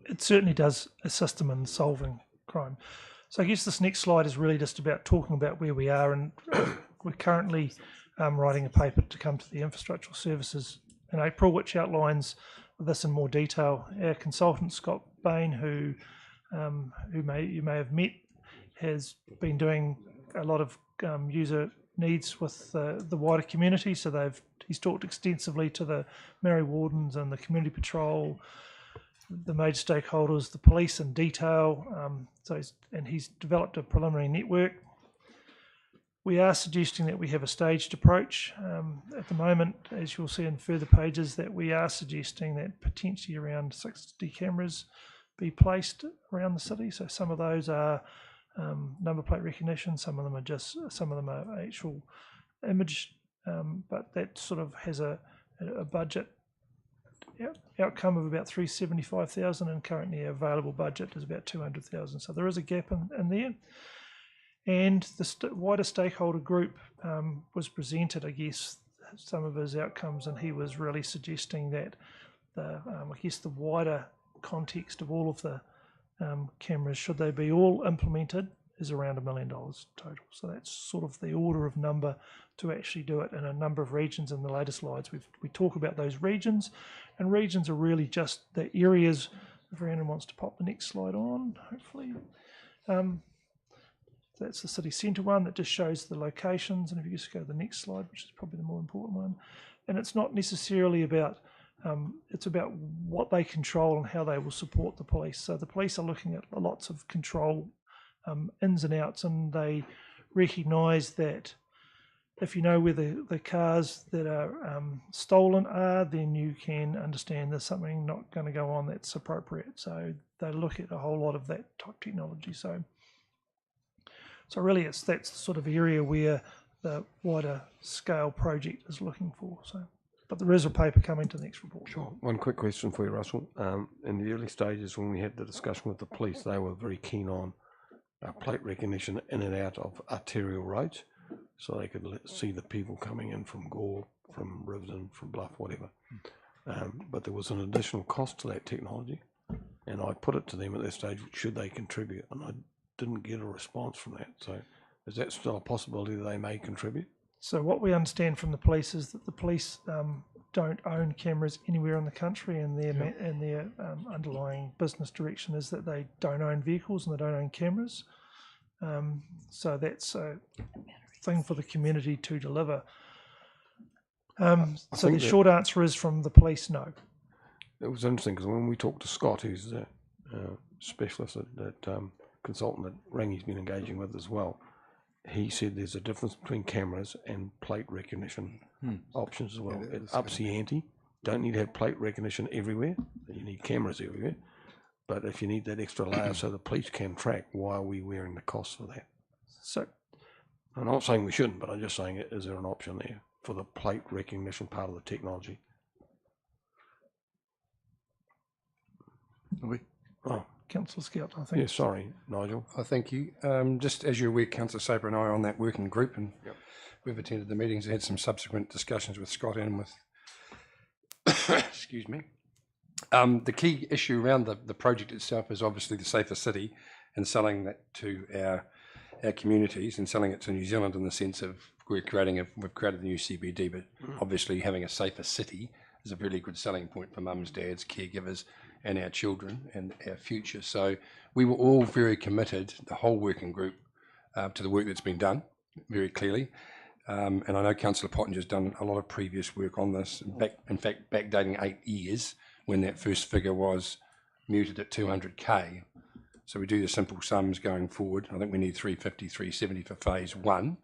It certainly does assist them in solving crime. So I guess this next slide is really just about talking about where we are, and we're currently writing a paper to come to the infrastructural services in April, which outlines this in more detail. Our consultant Scott Bain, who you may have met, has been doing a lot of user needs with the wider community. So he's talked extensively to the Maori wardens and the community patrol, the major stakeholders, the police in detail. He's developed a preliminary network. We are suggesting that we have a staged approach. At the moment, as you'll see in further pages, that we are suggesting that potentially around 60 cameras be placed around the city. So some of those are number plate recognition, some of them are actual image, but that sort of has a budget outcome of about 375,000, and currently our available budget is about 200,000. So there is a gap in there. And the wider stakeholder group was presented, I guess, some of his outcomes, and he was really suggesting that the wider context of all of the cameras, should they be all implemented, is around $1 million total. So that's sort of the order of number to actually do it in a number of regions. In the later slides, we talk about those regions, and regions are really just the areas. If Rhiannon wants to pop the next slide on, hopefully. That's the city centre one that just shows the locations, and if you just go to the next slide, which is probably the more important one, and it's not necessarily about, it's about what they control and how they will support the police. So the police are looking at lots of control ins and outs, and they recognise that if you know where the cars that are stolen are, then you can understand there's something not going to go on that's appropriate. So they look at a whole lot of that type technology. So really that's the sort of area where the wider scale project is looking for. But there is a paper coming to the next report. Sure. One quick question for you, Russell. In the early stages when we had the discussion with the police, they were very keen on plate recognition in and out of arterial roads, so they could see the people coming in from Gore, from Riverton, from Bluff, whatever. But there was an additional cost to that technology, and I put it to them at that stage, should they contribute, and I didn't get a response from that. So is that still a possibility that they may contribute? So what we understand from the police is that the police don't own cameras anywhere in the country, and their underlying business direction is that they don't own vehicles and they don't own cameras. So that's a thing for the community to deliver. So the short answer is from the police, no. It was interesting because when we talked to Scott, who's the specialist, that consultant that Rangi's been engaging with as well, he said there's a difference between cameras and plate recognition options as well. It ups the ante. Don't need to have plate recognition everywhere. You need cameras everywhere. But if you need that extra layer so the police can track, why are we wearing the cost for that? So I'm not saying we shouldn't, but I'm just saying, is there an option there for the plate recognition part of the technology? Councillor Scout, I think. Yeah, sorry, Nigel. Thank you. Just as you're aware, Councillor Saper and I are on that working group, and we've attended the meetings and had some subsequent discussions with Scott and with excuse me. The key issue around the project itself is obviously the safer city and selling that to our communities and selling it to New Zealand in the sense of we've created the new CBD, but obviously having a safer city is a really good selling point for mums, dads, caregivers, and our children and our future. So we were all very committed, the whole working group, to the work that's been done very clearly. And I know Councillor Pottinger's done a lot of previous work on this, in fact, backdating 8 years when that first figure was muted at 200k. So we do the simple sums going forward. I think we need 350, 370 for phase 1,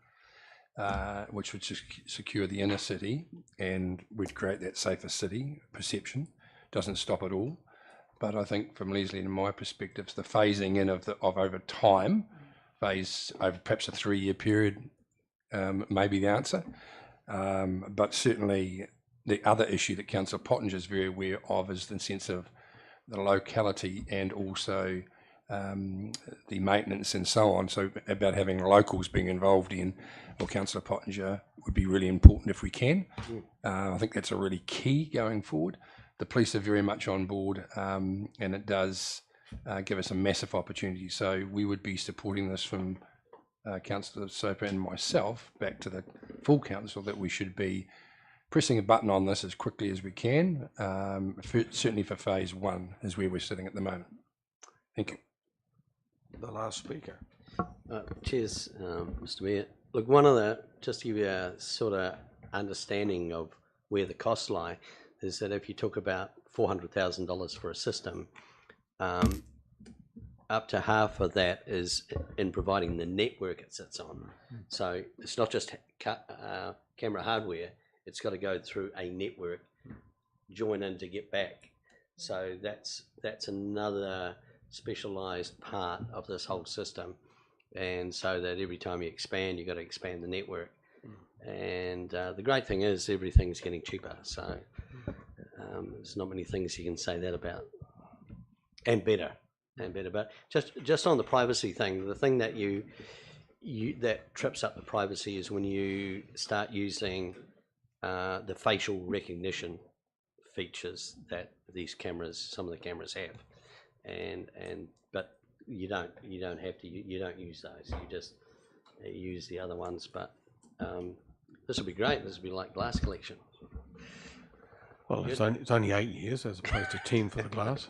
which would secure the inner city and would create that safer city perception. Doesn't stop at all. But I think from Leslie and my perspectives, the phasing in of over time, phase over perhaps a 3-year period, may be the answer. But certainly the other issue that Councillor Pottinger is very aware of is the sense of the locality and also the maintenance and so on. So about having locals being involved in, well, Councillor Pottinger would be really important if we can. I think that's a really key going forward. The police are very much on board, and it does give us a massive opportunity. So we would be supporting this from Councillor Soper and myself back to the full council that we should be pressing a button on this as quickly as we can. Certainly for phase 1 is where we're sitting at the moment. Thank you. The last speaker. Cheers, Mr. Mayor. Look, just to give you a sort of understanding of where the costs lie, is that if you talk about $400,000 for a system, up to half of that is in providing the network it sits on. So it's not just camera hardware, it's got to go through a network, join in to get back. So that's another specialised part of this whole system. And so that every time you expand, you've got to expand the network. And the great thing is everything's getting cheaper. So there's not many things you can say that about. And better. But just on the privacy thing, the thing that that trips up the privacy is when you start using the facial recognition features that some of the cameras have, but you don't have to. You don't use those. You just use the other ones. But this will be great. This will be like glass collection. Well, it's only 8 years as opposed to 10 for the glass.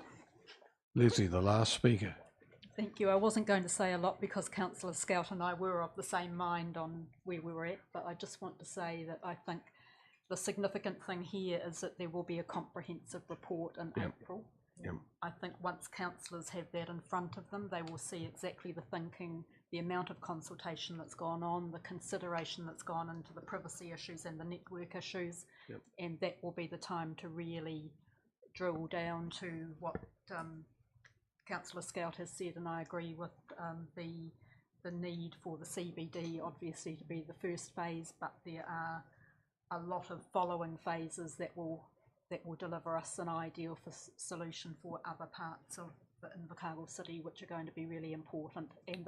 Leslie, the last speaker. Thank you. I wasn't going to say a lot because Councillor Scout and I were of the same mind on where we were at, but I just want to say that I think the significant thing here is that there will be a comprehensive report in April. I think once councillors have that in front of them, they will see exactly the thinking, the amount of consultation that's gone on, the consideration that's gone into the privacy issues and the network issues, and that will be the time to really drill down to what Councillor Scout has said, and I agree with the need for the CBD obviously to be the first phase, but there are a lot of following phases that will deliver us an ideal solution for other parts of the Invercargill city, which are going to be really important. And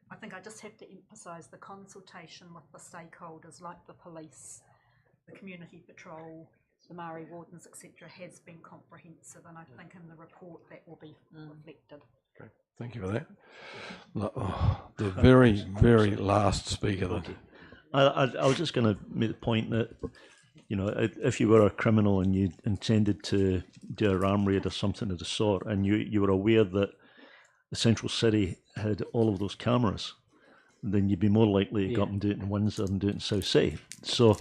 I think I just have to emphasise the consultation with the stakeholders like the police, the community patrol, the Maori wardens, etc., has been comprehensive, and I think in the report that will be reflected. Okay, thank you for that. The very, very last speaker. I was just going to make the point that, you know, if you were a criminal and you intended to do a ram raid or something of the sort, and you were aware that the central city had all of those cameras, then you'd be more likely to go up and do it in Windsor and do it in South Sea. So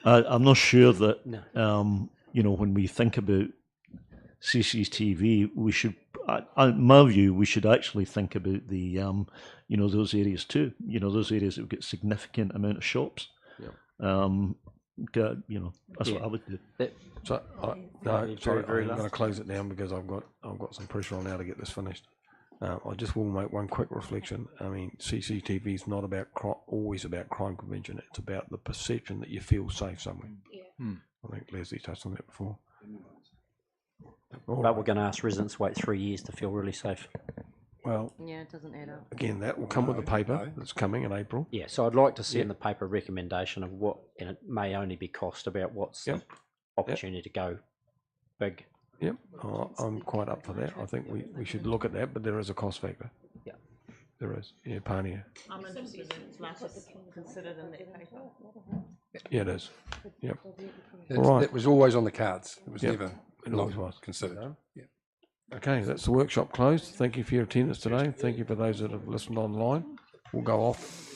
I'm not sure that, you know, when we think about CCTV, we should, in my view, we should actually think about the, you know, those areas too. You know, those areas that have got significant amount of shops. You know, that's what I would do. So, no, sorry, I'm going to close it down because I've got some pressure on now to get this finished. I just will make one quick reflection. I mean, CCTV is not about always about crime prevention. It's about the perception that you feel safe somewhere. I think Leslie touched on that before. But we're going to ask residents wait 3 years to feel really safe. Well, yeah, it doesn't add up. Again, that will come with the paper that's coming in April. Yeah, so I'd like to see in the paper a recommendation of what, and it may only be cost, about what's the opportunity to go big. Yep, I'm quite up for that. I think we should look at that, but there is a cost factor. Yeah. There is, yeah, Pania. I'm interested in it's last considered in that paper. Yeah, it is. Yep. That's, All right. That was always on the cards. It was Yep, never it not always was. considered. Yeah. Okay, that's the workshop closed. Thank you for your attendance today. Thank you for those that have listened online. We'll go off